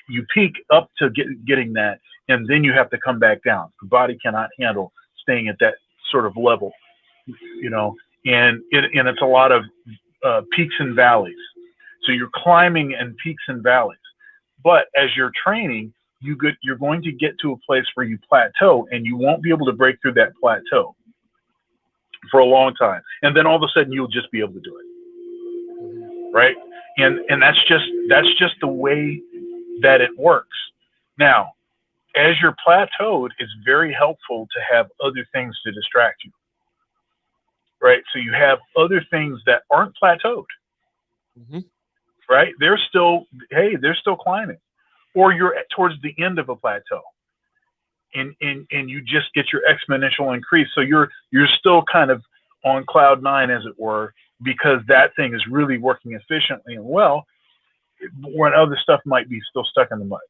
you peak up to getting that, and then you have to come back down. The body cannot handle staying at that sort of level. And it's a lot of peaks and valleys. So you're climbing in peaks and valleys. But as you're training, you're going to get to a place where you plateau, and you won't be able to break through that plateau. for a long time, and then all of a sudden you'll just be able to do it, right? And that's just the way that it works. Now, as you're plateaued, it's very helpful to have other things to distract you, right? So you have other things that aren't plateaued, right? They're still climbing, or you're towards the end of a plateau, and you just get your exponential increase. So you're still kind of on cloud nine, as it were, because that thing is really working efficiently and well, when other stuff might be still stuck in the mud.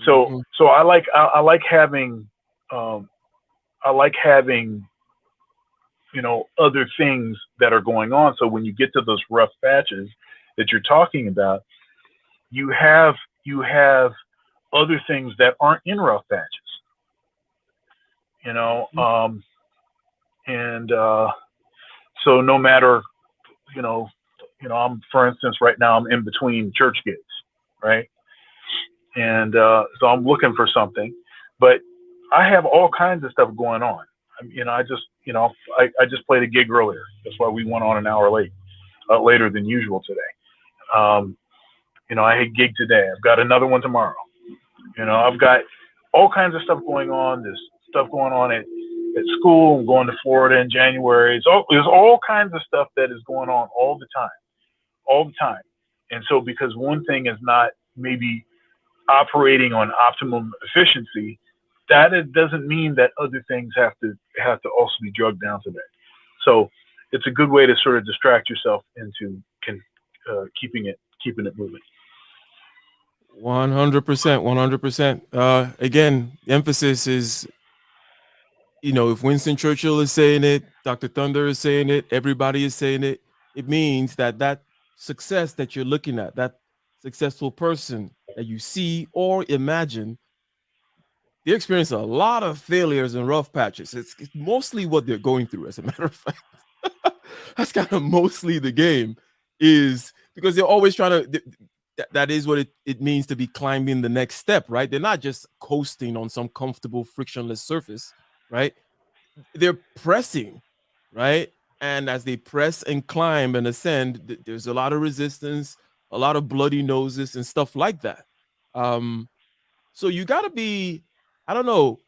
So I like having other things that are going on. So when you get to those rough patches that you're talking about, you have other things that aren't in rough patches. So no matter, I'm, for instance, right now I'm in between church gigs, right? And so I'm looking for something, but I have all kinds of stuff going on. I just played a gig earlier. That's why we went on an hour later than usual today. I had a gig today. I've got another one tomorrow. I've got all kinds of stuff going on. There's stuff going on at school. I'm going to Florida in January. There's all kinds of stuff that is going on all the time. And so because one thing is not maybe operating on optimum efficiency, that it doesn't mean that other things have to also be drugged down to that. So it's a good way to sort of distract yourself into keeping it moving. 100%. Again, emphasis is, if Winston Churchill is saying it, Dr. Thunder is saying it, everybody is saying it, it means that success that you're looking at, that successful person that you see or imagine, they experience a lot of failures and rough patches. It's mostly what they're going through, as a matter of fact. That's kind of mostly the game, is because they're always trying to, that is what it means to be climbing the next step, right? They're not just coasting on some comfortable, frictionless surface, right? They're pressing, right? And as they press and climb and ascend, there's a lot of resistance, a lot of bloody noses and stuff like that. So you got to be, I don't know,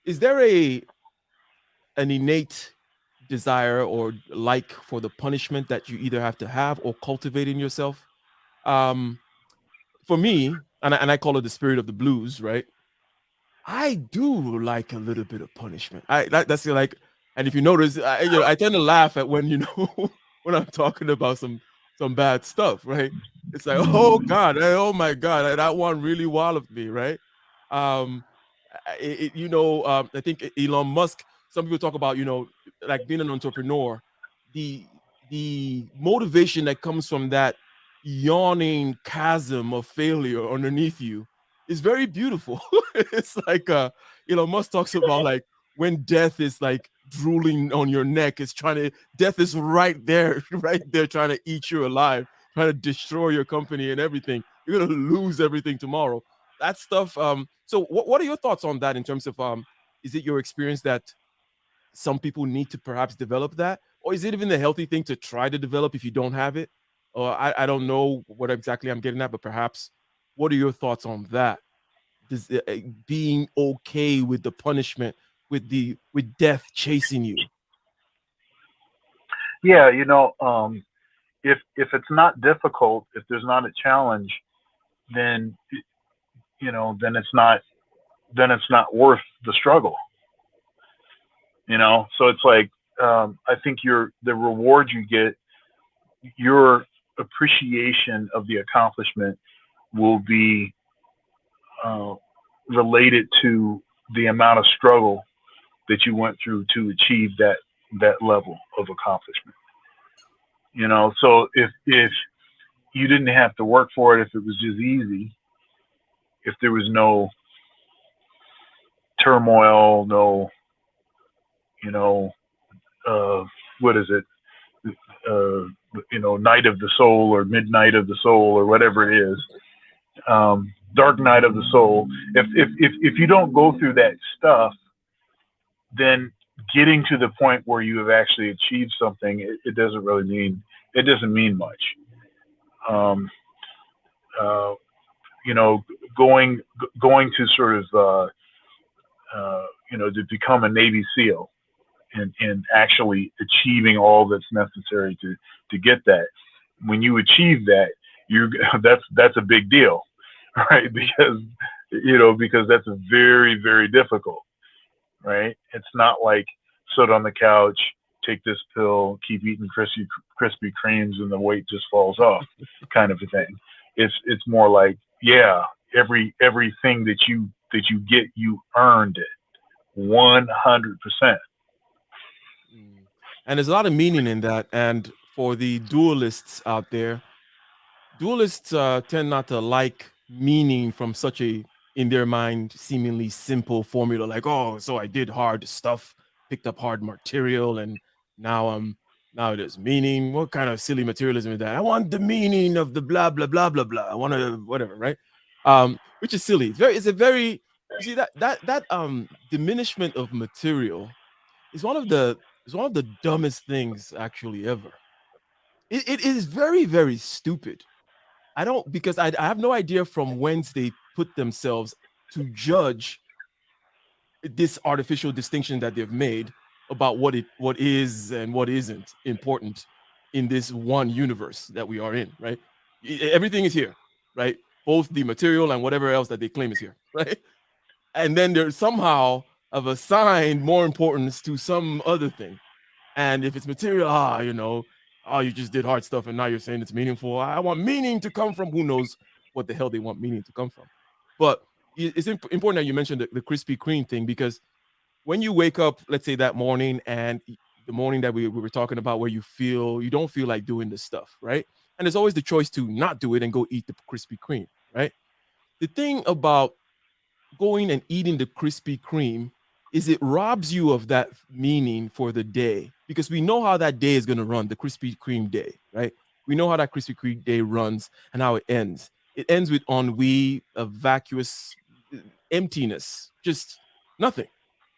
is there an innate desire or like for the punishment that you either have to have or cultivate in yourself? For me, and I call it the spirit of the blues, right? I do like a little bit of punishment. That's like, and if you notice, I tend to laugh at when when I'm talking about some bad stuff, right? It's like, oh God, oh my God, that one really walloped me, right? I think Elon Musk. Some people talk about, like being an entrepreneur, the motivation that comes from that yawning chasm of failure underneath you is very beautiful. It's like Elon Musk talks about, like, when death is like drooling on your neck, death is right there trying to eat you alive, trying to destroy your company and everything. You're gonna lose everything tomorrow. That stuff. So what are your thoughts on that in terms of is it your experience that some people need to perhaps develop that, or is it even the healthy thing to try to develop if you don't have it? Or I don't know what exactly I'm getting at, but perhaps what are your thoughts on that? Being okay with the punishment, with death chasing you? Yeah, if it's not difficult, if there's not a challenge, then then it's not worth the struggle. So it's like, I think the reward you get, your appreciation of the accomplishment will be related to the amount of struggle that you went through to achieve that level of accomplishment. So if you didn't have to work for it, if it was just easy, if there was no turmoil, no, what is it? Night of the soul or midnight of the soul or whatever it is, dark night of the soul. If you don't go through that stuff, then getting to the point where you have actually achieved something, it doesn't really mean, it doesn't mean much. You know, going to sort of, you know, to become a Navy SEAL and actually achieving all that's necessary to get that. When you achieve that, that's a big deal, right? Because, you know, because that's very, very difficult, right? It's not like sit on the couch, take this pill, keep eating Krispy Kremes, and the weight just falls off, kind of a thing. It's more like, yeah, everything that you get, you earned it, 100%. And there's a lot of meaning in that. And for the dualists out there, dualists tend not to like meaning from such a, in their mind, seemingly simple formula, like, oh, so I did hard stuff, picked up hard material, and now there's meaning. What kind of silly materialism is that? I want the meaning of the blah blah blah blah blah. I want to whatever, right? Which is silly. It's a very, you see, that diminishment of material is one of the dumbest things actually ever. It is very, very stupid. Because I have no idea from whence they put themselves to judge this artificial distinction that they've made about what is and what isn't important in this one universe that we are in, right? Everything is here, right? Both the material and whatever else that they claim is here, right? And then there's somehow have assigned more importance to some other thing. And if it's material, you know, you just did hard stuff and now you're saying it's meaningful. I want meaning to come from, who knows what the hell they want meaning to come from. But it's important that you mentioned the Krispy Kreme thing, because when you wake up, let's say that morning, and the morning that we were talking about, where you don't feel like doing this stuff, right? And there's always the choice to not do it and go eat the Krispy Kreme, right? The thing about going and eating the Krispy Kreme is it robs you of that meaning for the day, because we know how that day is going to run, the Krispy Kreme day, right? We know how that Krispy Kreme day runs and how it ends. It ends with ennui, a vacuous emptiness, just nothing.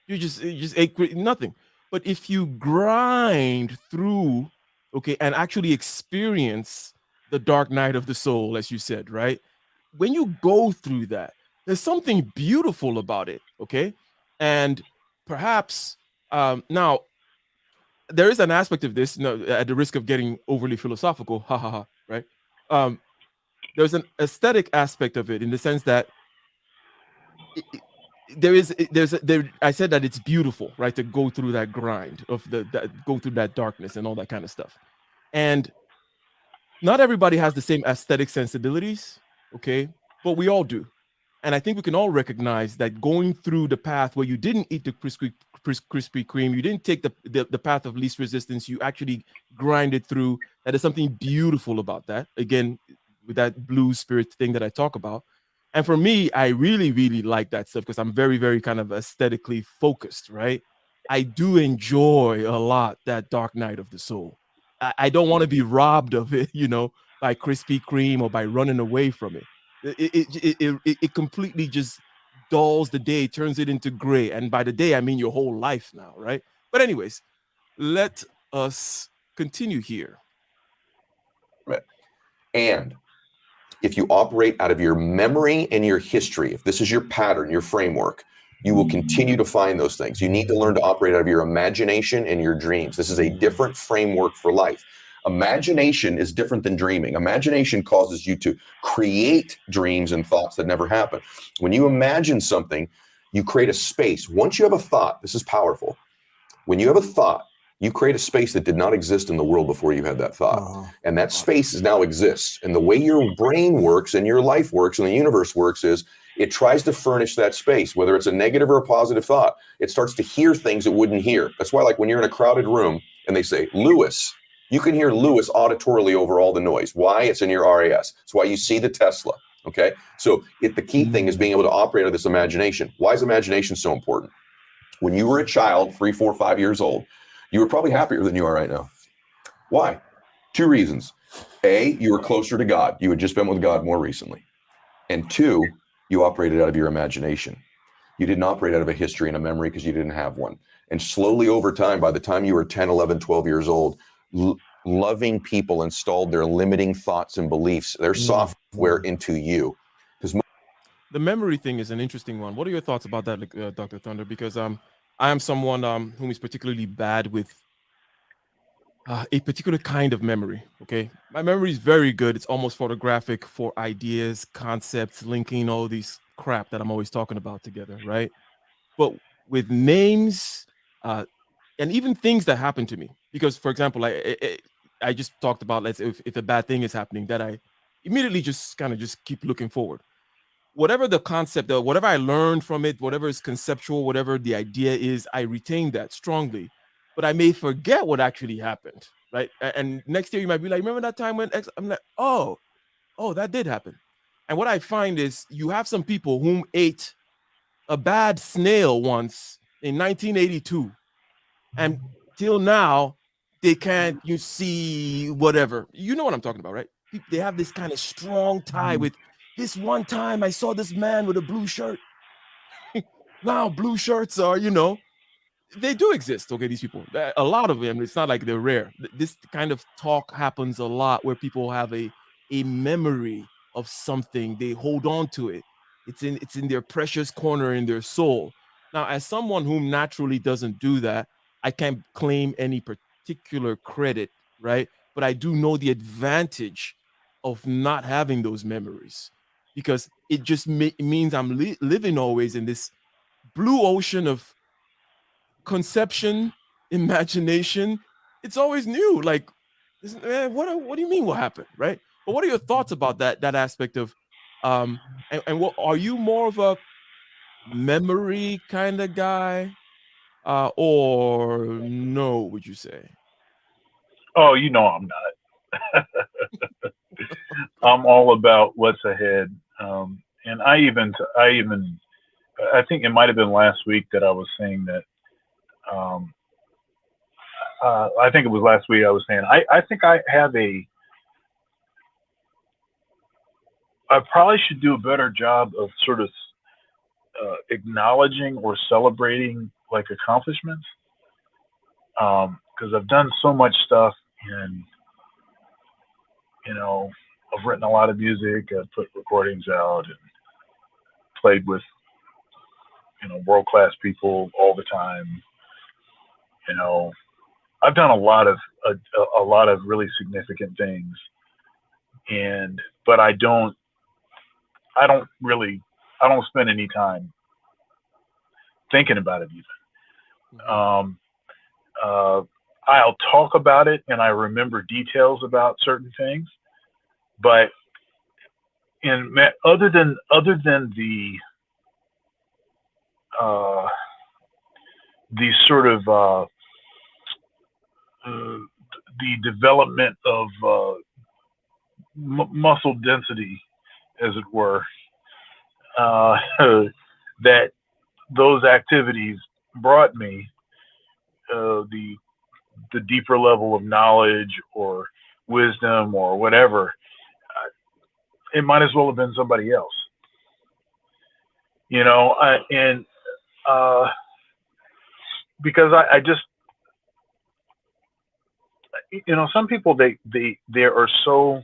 You just ate nothing. But if you grind through, okay, and actually experience the dark night of the soul, as you said, right? When you go through that, there's something beautiful about it, okay? And perhaps now there is an aspect of this, at the risk of getting overly philosophical, right? There's an aesthetic aspect of it, in the sense that I said that it's beautiful, right, to go through that grind of go through that darkness and all that kind of stuff. And not everybody has the same aesthetic sensibilities, okay, but we all do. And I think we can all recognize that going through the path where you didn't eat the Krispy Kreme, you didn't take the path of least resistance, you actually grinded through, that is something beautiful about that. Again, with that blue spirit thing that I talk about. And for me, I really, really like that stuff, because I'm very, very kind of aesthetically focused, right? I do enjoy a lot that dark night of the soul. I don't want to be robbed of it, you know, by Krispy Kreme or by running away from it. It completely just dulls the day, turns it into gray. And by the day, I mean your whole life now, right? But anyways, let us continue here. Right. And if you operate out of your memory and your history, if this is your pattern, your framework, you will continue to find those things. You need to learn to operate out of your imagination and your dreams. This is a different framework for life. Imagination is different than dreaming. Imagination causes you to create dreams and thoughts that never happen. When you imagine something, you create a space. Once you have a thought, this is powerful. When you have a thought, you create a space that did not exist in the world before you had that thought. And that space now exists. And the way your brain works and your life works and the universe works is it tries to furnish that space, whether it's a negative or a positive thought. It starts to hear things it wouldn't hear. That's why, like, when you're in a crowded room and they say, Lewis, you can hear Lewis auditorily over all the noise. Why? It's in your RAS. It's why you see the Tesla. Okay. So the key thing is being able to operate out of this imagination. Why is imagination so important? When you were a child, 3, 4, 5 years old, you were probably happier than you are right now. Why? 2 reasons. A, you were closer to God. You had just been with God more recently. And 2, you operated out of your imagination. You didn't operate out of a history and a memory because you didn't have one. And slowly over time, by the time you were 10, 11, 12 years old, loving people installed their limiting thoughts and beliefs, their software into you. Because the memory thing is an interesting one. What are your thoughts about that, Dr. Thunder? Because I am someone whom is particularly bad with a particular kind of memory. Okay, my memory is very good. It's almost photographic for ideas, concepts, linking all these crap that I'm always talking about together, right? But with names, and even things that happen to me, because for example, I just talked about, let's say if a bad thing is happening, that I immediately just kind of just keep looking forward. Whatever the concept, whatever I learned from it, whatever is conceptual, whatever the idea is, I retain that strongly. But I may forget what actually happened, right? And next year you might be like, remember that time when X? I'm like, oh, that did happen. And what I find is you have some people whom ate a bad snail once in 1982, and till now they can't, you see, whatever. You know what I'm talking about, right? They have this kind of strong tie with this one time I saw this man with a blue shirt. Now blue shirts are, they do exist. Okay, these people, a lot of them. It's not like they're rare. This kind of talk happens a lot where people have a memory of something. They hold on to it. It's in their precious corner in their soul. Now, as someone who naturally doesn't do that, I can't claim any particular credit, right? But I do know the advantage of not having those memories, because it just means I'm living always in this blue ocean of conception, imagination. It's always new. Like, what do you mean? What happened, right? But what are your thoughts about that aspect of, and what are you more of a memory kind of guy, or no? Would you say? Oh, I'm not. I'm all about what's ahead. And I think it might have been last week that I was saying that. I think it was last week I was saying I think I probably should do a better job of sort of acknowledging or celebrating like accomplishments, because I've done so much stuff, and I've written a lot of music, I've put recordings out, and played with world-class people all the time. I've done a lot of really significant things, but I don't spend any time thinking about it even. I'll talk about it and I remember details about certain things, but other than the sort of the development of muscle density, as it were, that those activities brought me, the deeper level of knowledge or wisdom or whatever, it might as well have been somebody else, because I just, some people, they are so,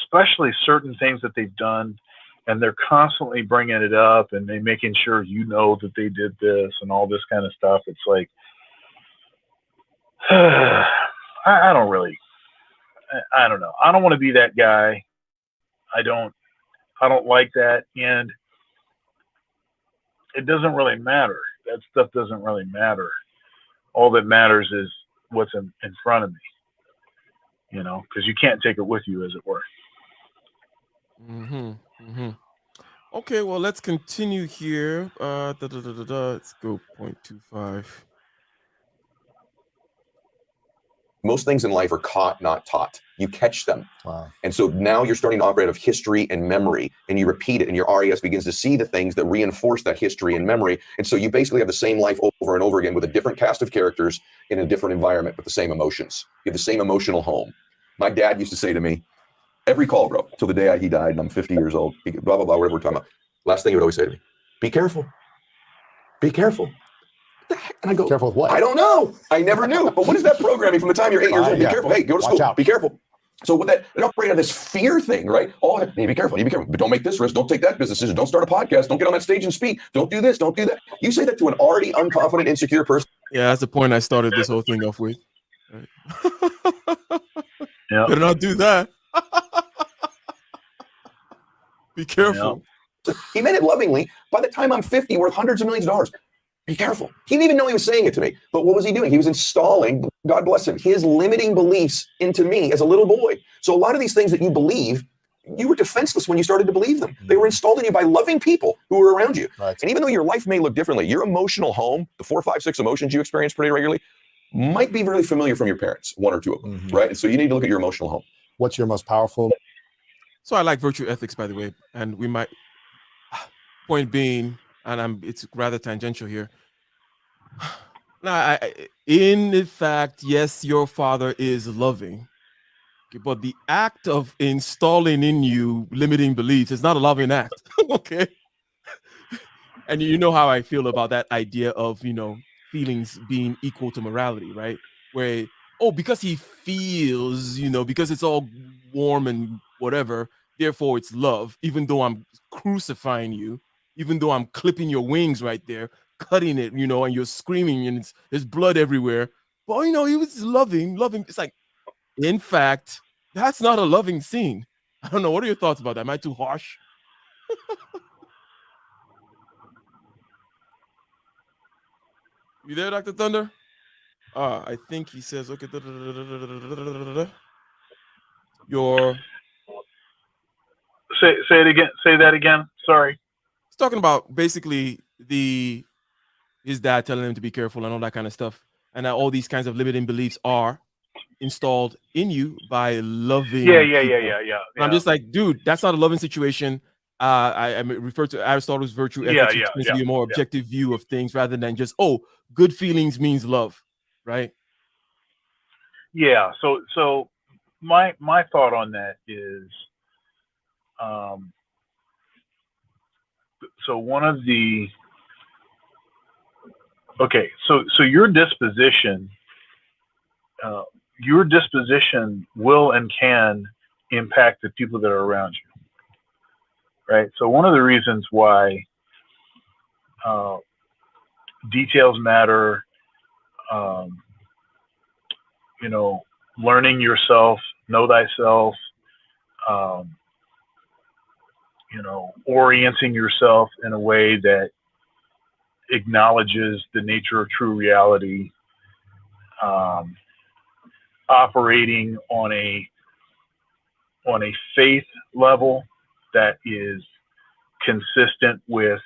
especially certain things that they've done, and they're constantly bringing it up and they making sure that they did this and all this kind of stuff. It's like, I don't know. I don't want to be that guy. I don't like that, and it doesn't really matter. That stuff doesn't really matter. All that matters is what's in front of me, because you can't take it with you, as it were. Okay, well, let's continue here. Let's go 0.25. Most things in life are caught, not taught. You catch them. Wow. And so now you're starting to operate out of history and memory, and you repeat it, and your RAS begins to see the things that reinforce that history and memory. And so you basically have the same life over and over again with a different cast of characters in a different environment, but the same emotions. You have the same emotional home. My dad used to say to me, every call, bro, till the day he died, and I'm 50 years old, blah, blah, blah, whatever we're talking about. Last thing he would always say to me, be careful. be careful. And I go, Careful with what? I don't know. I never knew. But what is that programming from the time you're 8 years old? Be Yeah. careful. Hey, go to Watch school. out. Be careful. So with that, it operated on this fear thing, right? Oh, hey, be careful. But don't make this risk. Don't take that business decision. Don't start a podcast. Don't get on that stage and speak. Don't do this. Don't do that. You say that to an already unconfident, insecure person. Yeah, that's the point I started this whole thing off with. Right. Yeah. Better not do that. Be careful. He meant it lovingly. By the time I'm 50, worth hundreds of millions of dollars. Be careful. He didn't even know he was saying it to me. But what was he doing? He was installing, God bless him, his limiting beliefs into me as a little boy. So a lot of these things that you believe, you were defenseless when you started to believe them. They were installed in you by loving people who were around you. Right. And even though your life may look differently, your emotional home, the 4, 5, 6 emotions you experience pretty regularly, might be really familiar from your parents, one or two of them, right? And so you need to look at your emotional home. What's your most powerful? So I like virtue ethics, by the way, and we might. Point being, and it's rather tangential here. Now, in fact, yes, your father is loving, but the act of installing in you limiting beliefs is not a loving act. Okay. And you know how I feel about that idea of, feelings being equal to morality, right? Where, because he feels, because it's all warm and whatever, therefore it's love, even though I'm crucifying you, even though I'm clipping your wings right there, cutting it, and you're screaming and there's blood everywhere. But, he was loving. It's like, in fact, that's not a loving scene. I don't know. What are your thoughts about that? Am I too harsh? You there, Dr. Thunder? I think he says, okay. Say it again. Say that again. Sorry. He's talking about basically his dad telling him to be careful and all that kind of stuff. And that all these kinds of limiting beliefs are installed in you by loving. Yeah. I'm just like, dude, that's not a loving situation. I refer to Aristotle's virtue ethics, which tends to be a more objective view of things rather than just, good feelings means love, right? Yeah. So my thought on that is, so one of the, okay, so your disposition will and can impact the people that are around you, right? So one of the reasons why details matter, learning yourself, know thyself, orienting yourself in a way that acknowledges the nature of true reality, operating on a faith level that is consistent with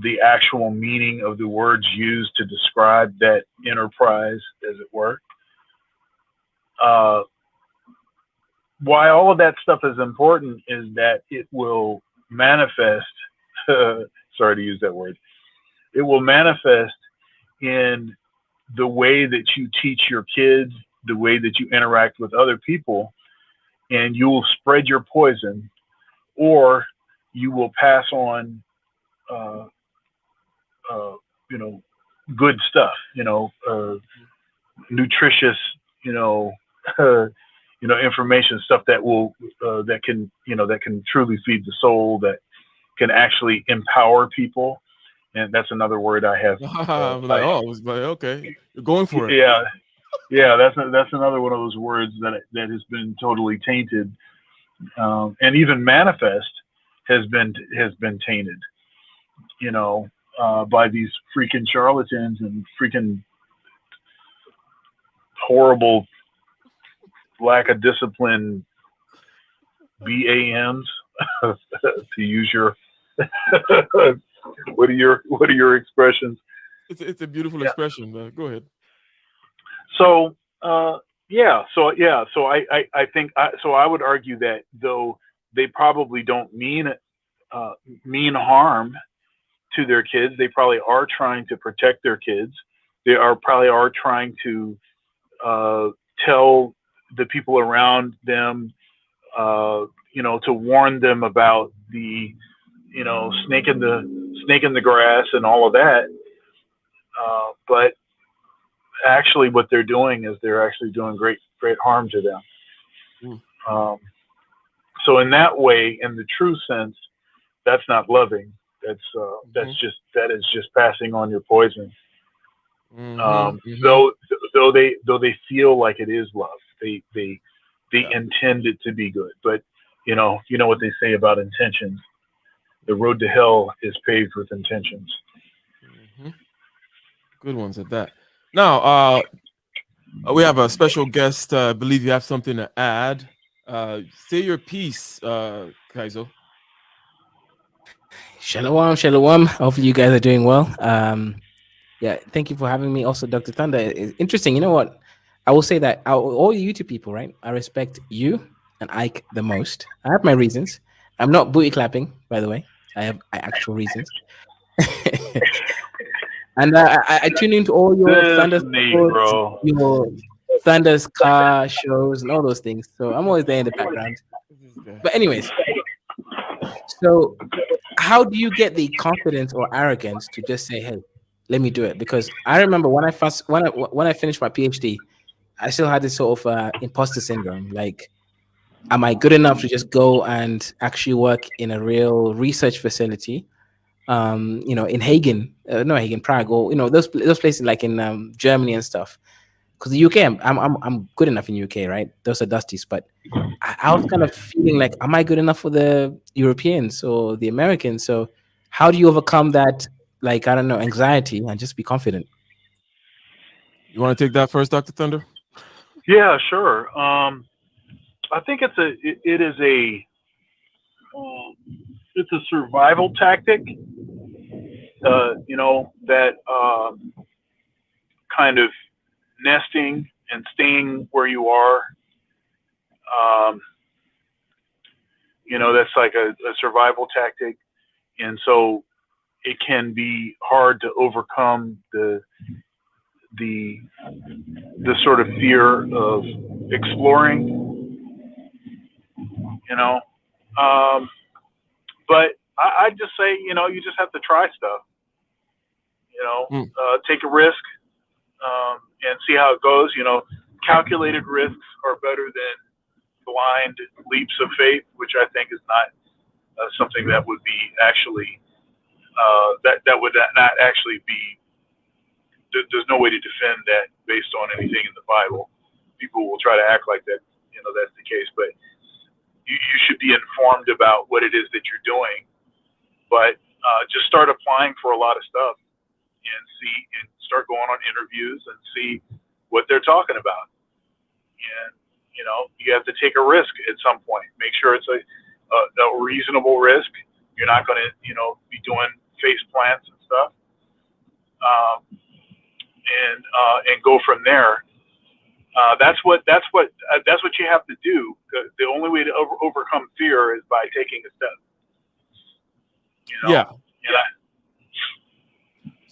the actual meaning of the words used to describe that enterprise, as it were. Why all of that stuff is important is that it will manifest, sorry to use that word, it will manifest in the way that you teach your kids, the way that you interact with other people, and you will spread your poison, or you will pass on, good stuff, nutritious, information, stuff that will, that can truly feed the soul, that can actually empower people. And that's another word I have. I'm like, okay, you're going for it. Yeah. That's another one of those words that has been totally tainted, and even manifest has been tainted, by these freaking charlatans and freaking horrible lack of discipline BAMs, to use your what are your expressions? It's a beautiful expression. Go ahead. So I think I would argue that though they probably don't mean harm to their kids, they probably are trying to protect their kids. They probably are trying to tell the people around them, to warn them about the, snake in the snake in the grass and all of that. But actually, what they're doing is they're actually doing great harm to them. So in that way, in the true sense, that's not loving. That is just passing on your poison. Though they feel like it is love, they intend it to be good. But you know what they say about intentions. The road to hell is paved with intentions. Good ones at that. Now, we have a special guest. I believe you have something to add. Say your piece, Kaizo. Shalom. Hopefully you guys are doing well. Yeah, thank you for having me. Also, Dr. Thunder, it's interesting. You know what? I will say that all you YouTube people, right? I respect you and Ike the most. I have my reasons. I'm not booty clapping, by the way. I have actual reasons. And I tune into all your Thunder's your Thunder's car shows and all those things. So I'm always there in the background. But anyways, so how do you get the confidence or arrogance to just say, "Hey, let me do it"? Because I remember when I finished my PhD, I still had this sort of imposter syndrome. Like, am I good enough to just go and actually work in a real research facility? In Hagen, Prague, or those places like in Germany and stuff. Because the UK, I'm good enough in UK, right? Those are dusties, but I was kind of feeling like, am I good enough for the Europeans or the Americans? So how do you overcome that, like, I don't know, anxiety and just be confident? You want to take that first, Dr. Thunder? Yeah, sure. I think it's a survival tactic. That kind of nesting and staying where you are. That's like a survival tactic, and so it can be hard to overcome the sort of fear of exploring. But I just say, you just have to try stuff. Take a risk and see how it goes. Calculated risks are better than blind leaps of faith, which I think is not something that would be actually that would not actually be. There's no way to defend that based on anything in the Bible. People will try to act like that, that's the case, but you should be informed about what it is that you're doing. But just start applying for a lot of stuff and start going on interviews and see what they're talking about. And, you have to take a risk at some point. Make sure it's a reasonable risk. You're not going to, be doing face plants and stuff. And go from there. That's what you have to do. The only way to overcome fear is by taking a step.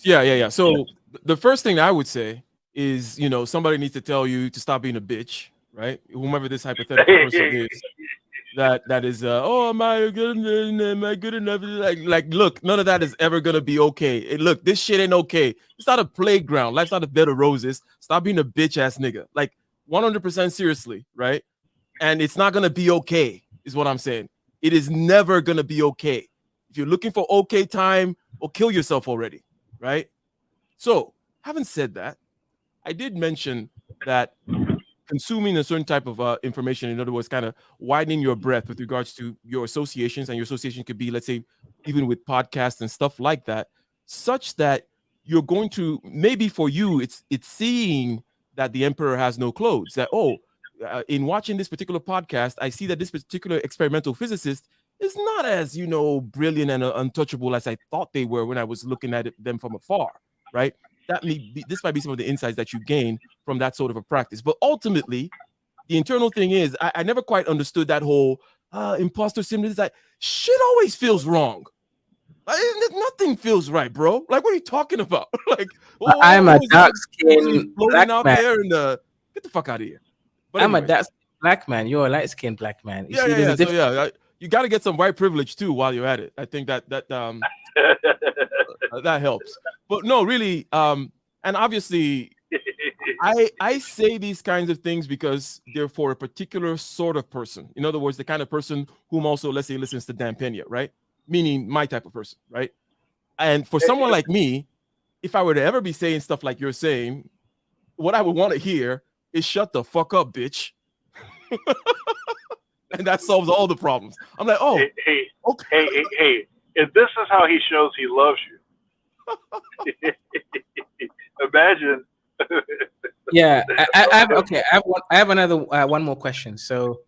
Yeah. So the first thing I would say is, somebody needs to tell you to stop being a bitch, right? Whomever this hypothetical person is, that is, am I good enough? Like, look, none of that is ever gonna be okay. Look, this shit ain't okay. It's not a playground. Life's not a bed of roses. Stop being a bitch ass nigga. Like, 100% seriously, right? And it's not gonna be okay, is what I'm saying. It is never gonna be okay. If you're looking for okay time, or kill yourself already, right? So, having said that, I did mention that consuming a certain type of information, in other words, kind of widening your breadth with regards to your associations, and your association could be, let's say, even with podcasts and stuff like that, such that you're going to, maybe for you, it's seeing that the emperor has no clothes, that, in watching this particular podcast, I see that this particular experimental physicist is not as, brilliant and untouchable as I thought they were when I was looking at them from afar, right? This might be some of the insights that you gain from that sort of a practice. But ultimately, the internal thing is, I never quite understood that whole imposter syndrome. It's like, shit always feels wrong. Nothing feels right, bro. Like, what are you talking about? Like, I'm a dark-skinned black out man. There and get the fuck out of here. But I'm a dark-skinned black man. You're a light-skinned black man. You got to get some white privilege too while you're at it. I think that That helps. But no, really, and obviously, I say these kinds of things because they're for a particular sort of person. In other words, the kind of person whom also, let's say, listens to Dan Pena, right? Meaning my type of person, right? And for someone like me, if I were to ever be saying stuff like you're saying, what I would want to hear is "shut the fuck up, bitch," and that solves all the problems. I'm like, oh, hey, if this is how he shows he loves you, imagine. Yeah, I have another one more question. So,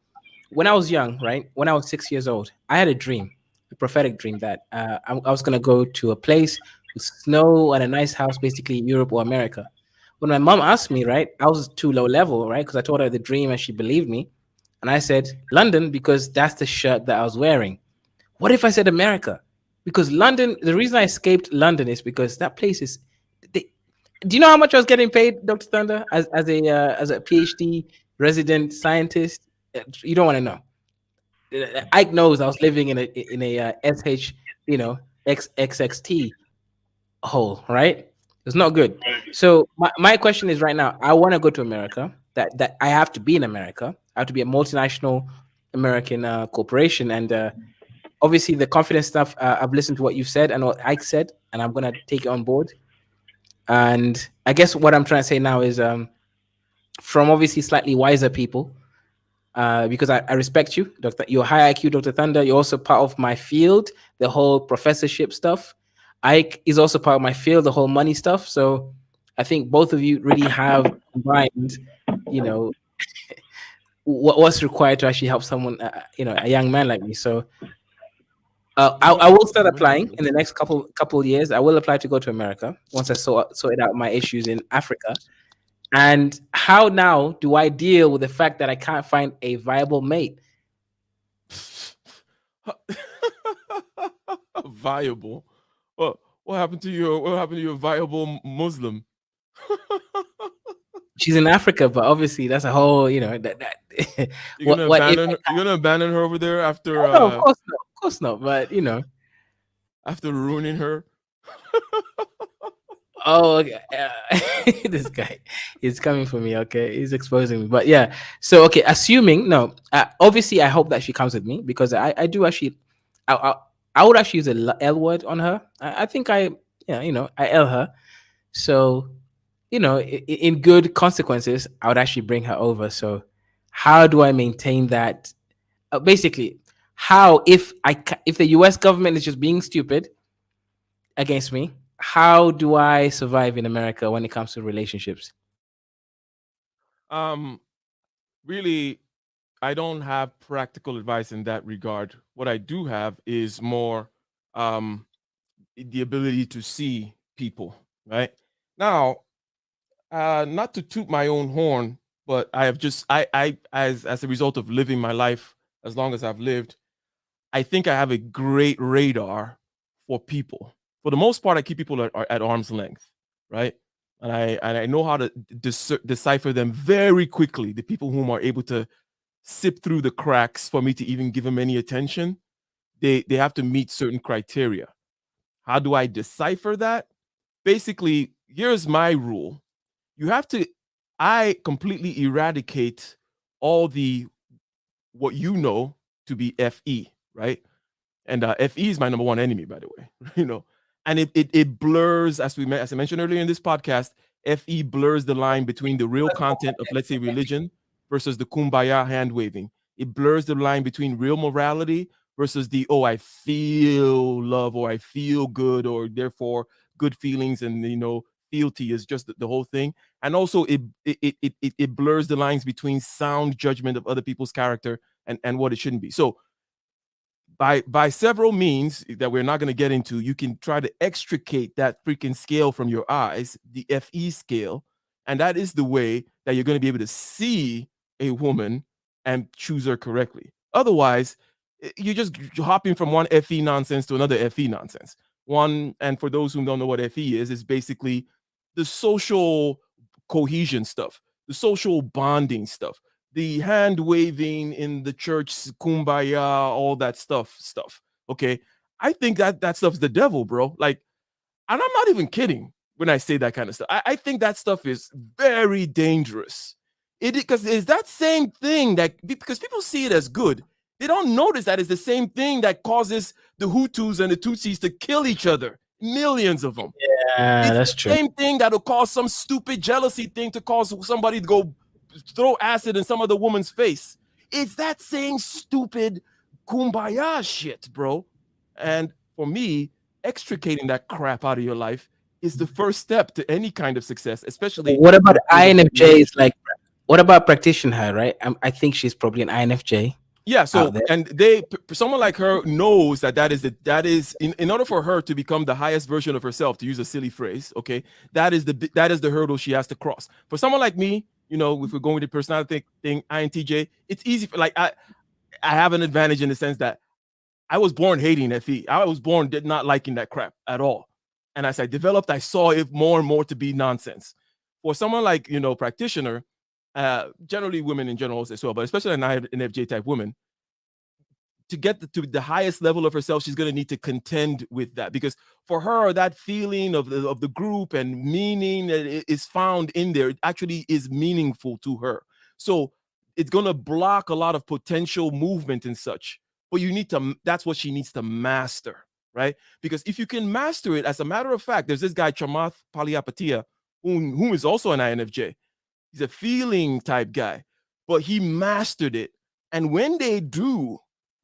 when I was young, right, when I was 6 years old, I had a dream, a prophetic dream that I was gonna go to a place with snow and a nice house, basically in Europe or America. When my mom asked me, right, I was too low level, right, because I told her the dream and she believed me, and I said London because that's the shirt that I was wearing. What if I said America? Because London, the reason I escaped London is because that place is. Do you know how much I was getting paid, Dr. Thunder, as a PhD resident scientist? You don't want to know. Ike knows I was living in a SH, XXT hole, right? It's not good. So my question is right now, I want to go to America. That I have to be in America. I have to be a multinational American corporation, and obviously the confidence stuff. I've listened to what you've said and what Ike said, and I'm gonna take it on board. And I guess what I'm trying to say now is from obviously slightly wiser people, because I respect you, Dr. You're high IQ, Dr. Thunder. You're also part of my field, the whole professorship stuff. Ike is also part of my field, the whole money stuff. So I think both of you really have combined, what's required to actually help someone, a young man like me. So I will start applying in the next couple years. I will apply to go to America once I sorted out my issues in Africa. And how now do I deal with the fact that I can't find a viable mate? Viable? What happened to your viable Muslim? She's in Africa, but obviously that's a whole, that. You're gonna abandon her over there after? No, of course not. But after ruining her. Oh, okay. This guy is coming for me. Okay, he's exposing me. But yeah, so okay, assuming obviously I hope that she comes with me because I do actually, I would actually use a L word on her. I think I L her. So in good consequences, I would actually bring her over. So how do I maintain that? Basically, how if the U.S. government is just being stupid against me, how do I survive in America when it comes to relationships? Really, I don't have practical advice in that regard. What I do have is more the ability to see people, right? Now, not to toot my own horn, but I have just as a result of living my life as long as I've lived, I think I have a great radar for people. For the most part, I keep people at arm's length, right? And I know how to decipher them very quickly. The people whom are able to sip through the cracks for me to even give them any attention, they have to meet certain criteria. How do I decipher that? Basically, here's my rule. I completely eradicate all what you know to be FE, right? And FE is my number one enemy, by the way, and it blurs, as I mentioned earlier in this podcast, FE blurs the line between the real content of, let's say, religion versus the kumbaya hand waving. It blurs the line between real morality versus I feel love, or I feel good, or therefore good feelings, and fealty is just the whole thing. And also it blurs the lines between sound judgment of other people's character and what it shouldn't be. So by several means that we're not going to get into, you can try to extricate that freaking scale from your eyes, the FE scale, and that is the way that you're going to be able to see a woman and choose her correctly. Otherwise, you're just hopping from one FE nonsense to another FE nonsense. And for those who don't know what FE is, it's basically the social cohesion stuff, the social bonding stuff, the hand waving in the church, kumbaya, all that stuff. Okay. I think that stuff's the devil, bro. Like, and I'm not even kidding when I say that kind of stuff. I think that stuff is very dangerous. Because it's that same thing that, because people see it as good, they don't notice that it's the same thing that causes the Hutus and the Tutsis to kill each other. Millions of them. Yeah, that's true. Same thing that'll cause some stupid jealousy thing to cause somebody to go throw acid in some other woman's face. It's that same stupid kumbaya shit, bro. And for me, extricating that crap out of your life is the first step to any kind of success, especially. What about INFJs? Like, what about practitioner, right? I think she's probably an INFJ. Yeah, so and someone like her knows that is in order for her to become the highest version of herself, to use a silly phrase, okay, that is the hurdle she has to cross. For someone like me, you know, if we're going with the personality thing, INTJ, it's easy. Like I have an advantage in the sense that I was born hating FE. I was born not liking that crap at all, and as I developed, I saw it more and more to be nonsense. For someone like, you know, practitioner. Generally women in general as well, but especially an INFJ type woman, to get to the highest level of herself, she's going to need to contend with that, because for her, that feeling of the group and meaning that is found in there, it actually is meaningful to her. So it's going to block a lot of potential movement and such, but that's what she needs to master, right? Because if you can master it, as a matter of fact, there's this guy, Chamath Palihapitiya, who is also an INFJ. He's a feeling type guy, but he mastered it. And when they do,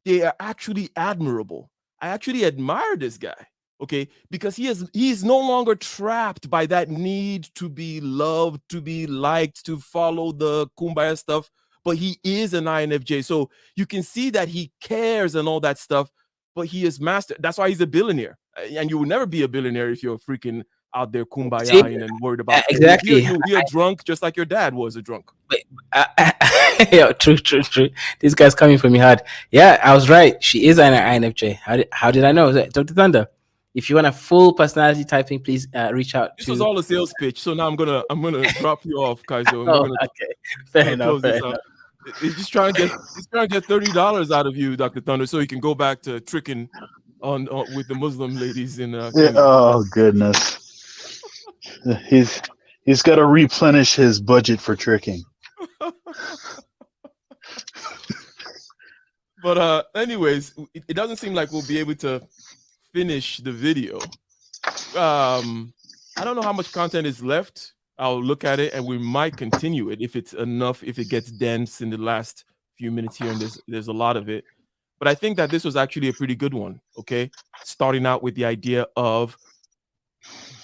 they are actually admirable. I actually admire this guy, okay? Because he's no longer trapped by that need to be loved, to be liked, to follow the kumbaya stuff, but he is an INFJ. So you can see that he cares and all that stuff, but he is mastered. That's why he's a billionaire. And you will never be a billionaire if you're freaking out there kumbaya and worried about exactly. You'll be a drunk just like your dad was a drunk. Yeah, true. This guy's coming for me hard. Yeah, I was right. She is an INFJ. How did I know? Dr. Thunder, if you want a full personality typing, please reach out. This was all a sales pitch, so now I'm gonna drop you off, Kaizo. Okay, fair enough. He's just trying to get $30 out of you, Dr. Thunder, so he can go back to tricking on with the Muslim ladies in. Oh goodness. He's got to replenish his budget for tricking. But anyways, it doesn't seem like we'll be able to finish the video. I don't know how much content is left. I'll look at it and we might continue it if it's enough, if it gets dense in the last few minutes here, and there's a lot of it. But I think that this was actually a pretty good one, okay? Starting out with the idea of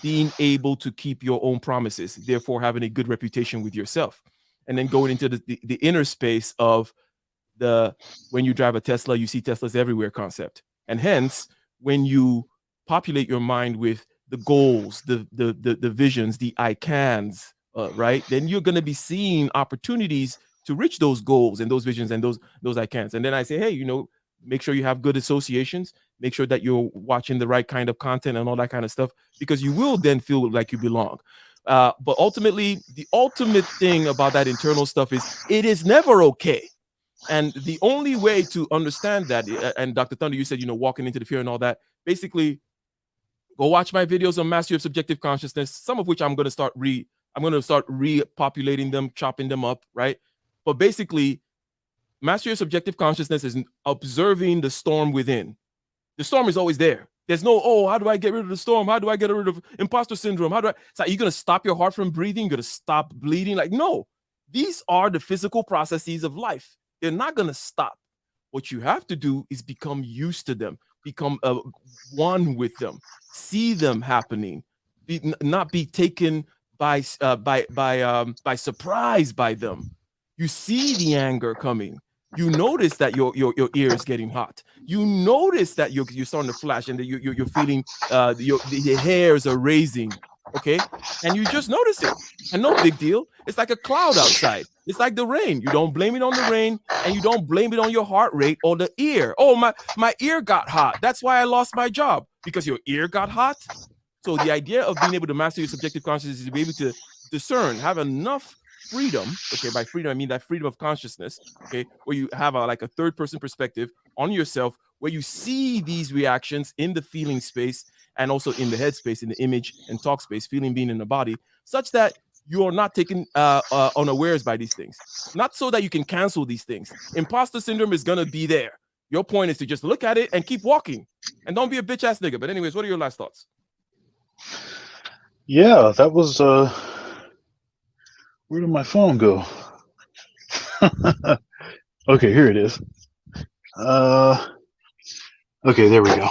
being able to keep your own promises, therefore having a good reputation with yourself. And then going into the inner space of when you drive a Tesla, you see Teslas everywhere concept. And hence, when you populate your mind with the goals, the visions, the I cans, right? Then you're going to be seeing opportunities to reach those goals and those visions and those I cans. And then I say, hey, you know, make sure you have good associations, make sure that you're watching the right kind of content and all that kind of stuff, because you will then feel like you belong. But ultimately, the ultimate thing about that internal stuff is it is never okay. And the only way to understand that, and Dr. Thunder, you said, you know, walking into the fear and all that, basically go watch my videos on Mastery of Subjective Consciousness, some of which I'm going to start repopulating them, chopping them up, right? But basically, Mastery of Subjective Consciousness is observing the storm within. The storm is always there. There's no, oh, how do I get rid of the storm? How do I get rid of imposter syndrome? It's like, you're going to stop your heart from breathing? You're going to stop bleeding? Like, no. These are the physical processes of life. They're not going to stop. What you have to do is become used to them, become one with them, see them happening, not be taken by surprise by them. You see the anger coming. You notice that your ear is getting hot. You notice that you're starting to flash and that you're feeling the hairs are raising. Okay, and you just notice it, and no big deal. It's like a cloud outside. It's like the rain. You don't blame it on the rain, and you don't blame it on your heart rate or the ear. Oh, my ear got hot. That's why I lost my job, because your ear got hot. So the idea of being able to master your subjective consciousness is to be able to discern, have enough freedom. Okay, by freedom I mean that freedom of consciousness. Okay, where you have like a third person perspective on yourself, where you see these reactions in the feeling space and also in the head space, in the image and talk space, feeling being in the body, such that you are not taken unawares by these things. Not so that you can cancel these things. Imposter syndrome is gonna be there. Your point is to just look at it and keep walking, and don't be a bitch ass nigga. But anyways, what are your last thoughts? Yeah, that was where did my phone go? Okay, here it is. Okay, there we go.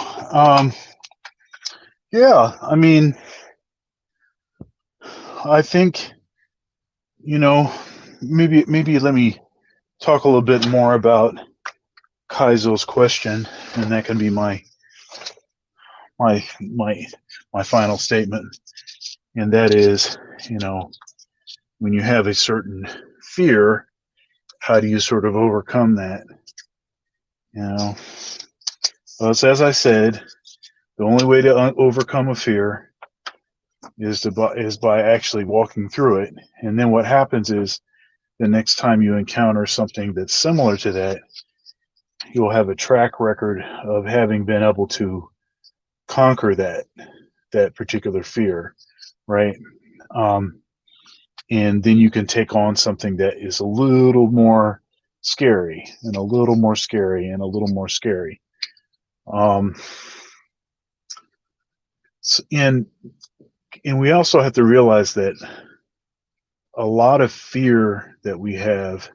Yeah, I mean, I think, you know, maybe let me talk a little bit more about Kaizo's question, and that can be my final statement. And that is, you know, when you have a certain fear, how do you sort of overcome that? You know, well, it's, as I said, the only way to overcome a fear is by actually walking through it. And then what happens is, the next time you encounter something that's similar to that, you'll have a track record of having been able to conquer that particular fear, right? And then you can take on something that is a little more scary and a little more scary and a little more scary. And we also have to realize that a lot of fear that we have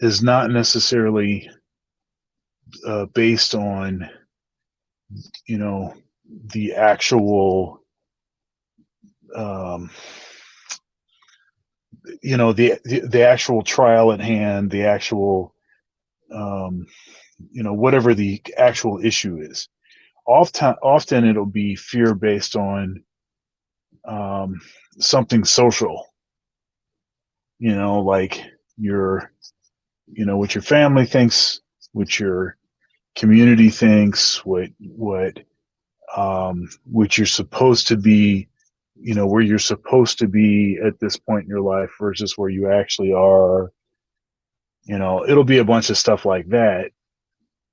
is not necessarily based on, you know, the actual you know, the actual trial at hand, the actual you know, whatever the actual issue is. Often it'll be fear based on something social, you know, like your, you know, what your family thinks, what your community thinks, what you're supposed to be, you know, where you're supposed to be at this point in your life versus where you actually are. You know, it'll be a bunch of stuff like that.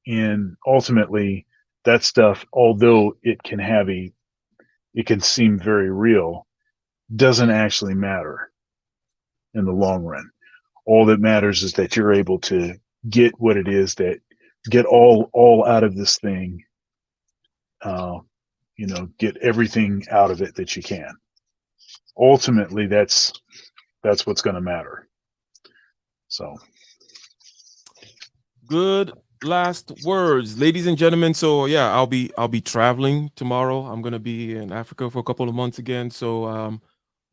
And ultimately, that stuff, although it can seem very real, doesn't actually matter in the long run. All that matters is that you're able to get what it is that get all out of this thing. You know, get everything out of it that you can. Ultimately, that's what's going to matter. So, good last words, ladies and gentlemen. So yeah, I'll be traveling tomorrow. I'm gonna be in Africa for a couple of months again. So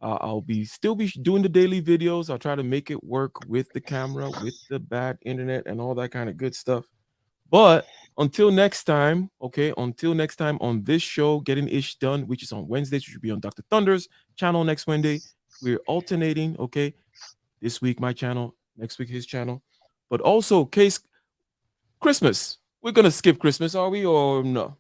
I'll still be doing the daily videos. I'll try to make it work with the camera, with the bad internet, and all that kind of good stuff. But until next time, okay, until next time on this show, Getting Ish Done, which is on Wednesdays, which will be on Dr. Thunder's channel next Wednesday. We're alternating, okay? This week, my channel, next week, his channel. But also, Case, Christmas. We're going to skip Christmas, are we, or no?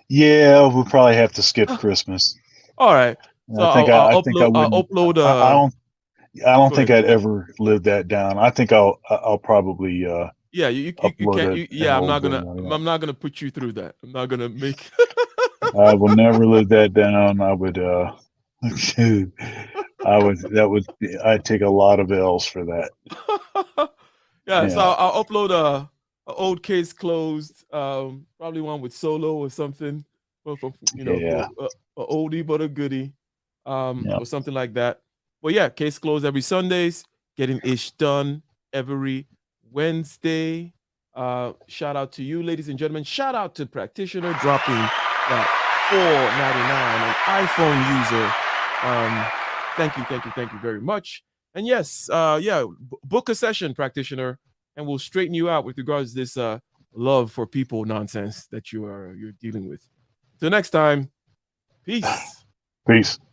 Yeah, we'll probably have to skip Christmas. All right. So I'll upload. I don't think I'd ever live that down. I think I'll probably yeah, you can't. Yeah, I'm not gonna put you through that. I'm not gonna make. I will never live that down. I'd take a lot of L's for that. Yeah, so I'll upload a old Case Closed, probably one with Solo or something, you know, a oldie but a goodie, or something like that. But yeah, Case Closed every Sundays, Getting Ish Done every Wednesday. Shout out to you, ladies and gentlemen. Shout out to Practitioner dropping that $4.99, an iPhone user. Thank you very much. And yes, book a session, Practitioner, and we'll straighten you out with regards to this love for people nonsense that you're dealing with. Till next time, peace. Peace.